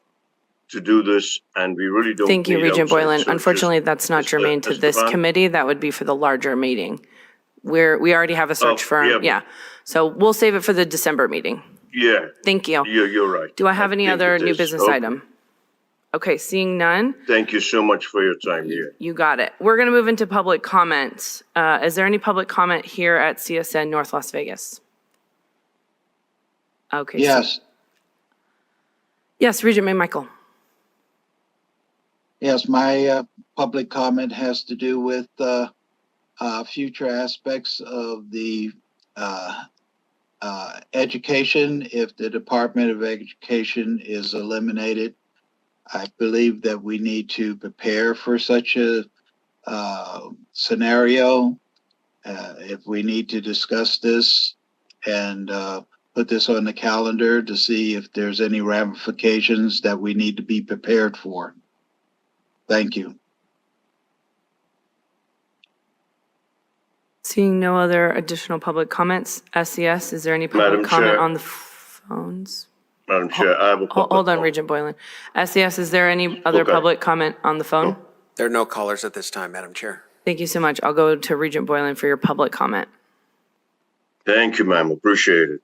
to do this, and we really don't Thank you, need Regent outside Boylan. searches. Unfortunately, that's not germane to this Esteban? committee. That would be for the larger meeting. We already have a search firm, yeah. So we'll save it for the December meeting. Yeah. Thank you. You're right. Do I have any think other it new is. business Okay. item? Okay, seeing none, Thank you so much for your time here. you got it. We're going to move into public comment. Is there any public comment here at CSN North Las Vegas? Okay. Yes, Yes, Regent May Michael. yes, my public comment has to do with future aspects of the education. If the Department of Education is eliminated, I believe that we need to prepare for such a scenario. If we need to discuss this and put this on the calendar to see if there's any ramifications that we need to be prepared for. Thank you. Seeing no other additional public comments, SES, is there any Madam public comment Chair. on the phones? Madam Chair, I have a public Hold on, comment. Regent Boylan. SES, is there any other Okay. public comment on the phone? There are no callers at this time, Madam Chair. Thank you so much. I'll go to Regent Boylan for your public comment. Thank you, ma'am. Appreciate it.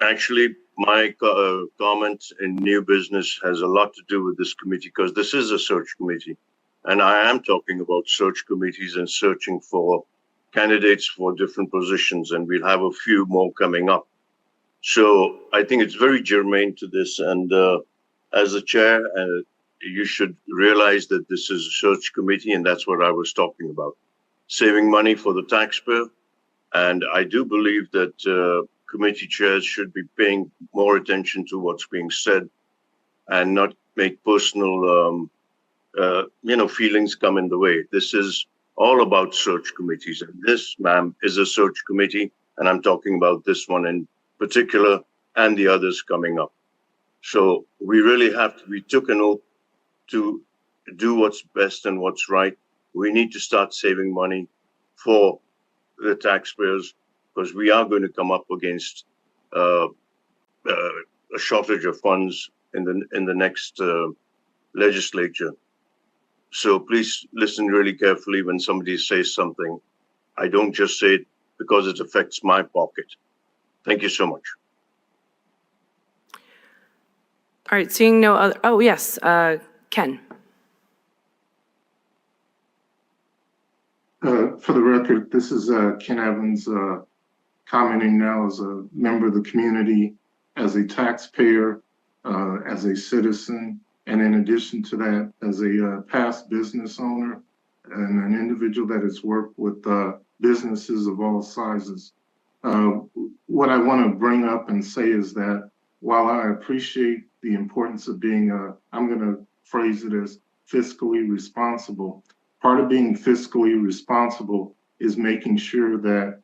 Actually, my comment in new business has a lot to do with this committee because this is a search committee. And I am talking about search committees and searching for candidates for different positions. And we'll have a few more coming up. So I think it's very germane to this. And as a chair, you should realize that this is a search committee. And that's what I was talking about. Saving money for the taxpayer. And I do believe that committee chairs should be paying more attention to what's being said and not make personal, feelings come in the way. This is all about search committees. And this, ma'am, is a search committee. And I'm talking about this one in particular and the others coming up. So we really we took an oath to do what's best and what's right. We need to start saving money for the taxpayers because we are going to come up against a shortage of funds in the next legislature. So please listen really carefully when somebody says something. I don't just say it because it affects my pocket. Thank you so much. All right, seeing no other, oh, yes, Ken. For the record, this is Ken Evans commenting now as a member of the community, as a taxpayer, as a citizen, and in addition to that, as a past business owner and an individual that has worked with businesses of all sizes. What I want to bring up and say is that while I appreciate the importance of being, I'm going to phrase it as fiscally responsible, part of being fiscally responsible is making sure that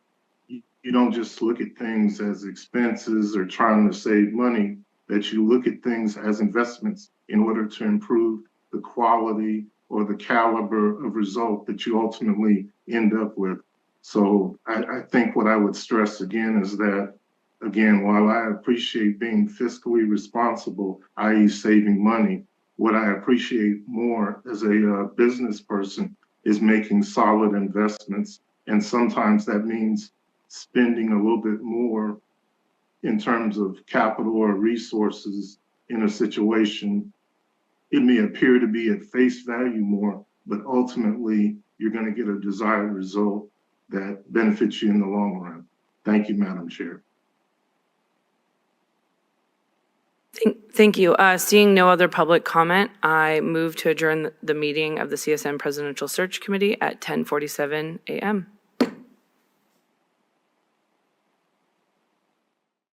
you don't just look at things as expenses or trying to save money, that you look at things as investments in order to improve the quality or the caliber of result that you ultimately end up with. So I think what I would stress again is that, again, while I appreciate being fiscally responsible, i.e. saving money, what I appreciate more as a business person is making solid investments. And sometimes that means spending a little bit more in terms of capital or resources in a situation. It may appear to be at face value more, but ultimately you're going to get a desired result that benefits you in the long run. Thank you, Madam Chair. Thank you. Seeing no other public comment, I move to adjourn the meeting of the CSN Presidential Search Committee at 10:47 a.m.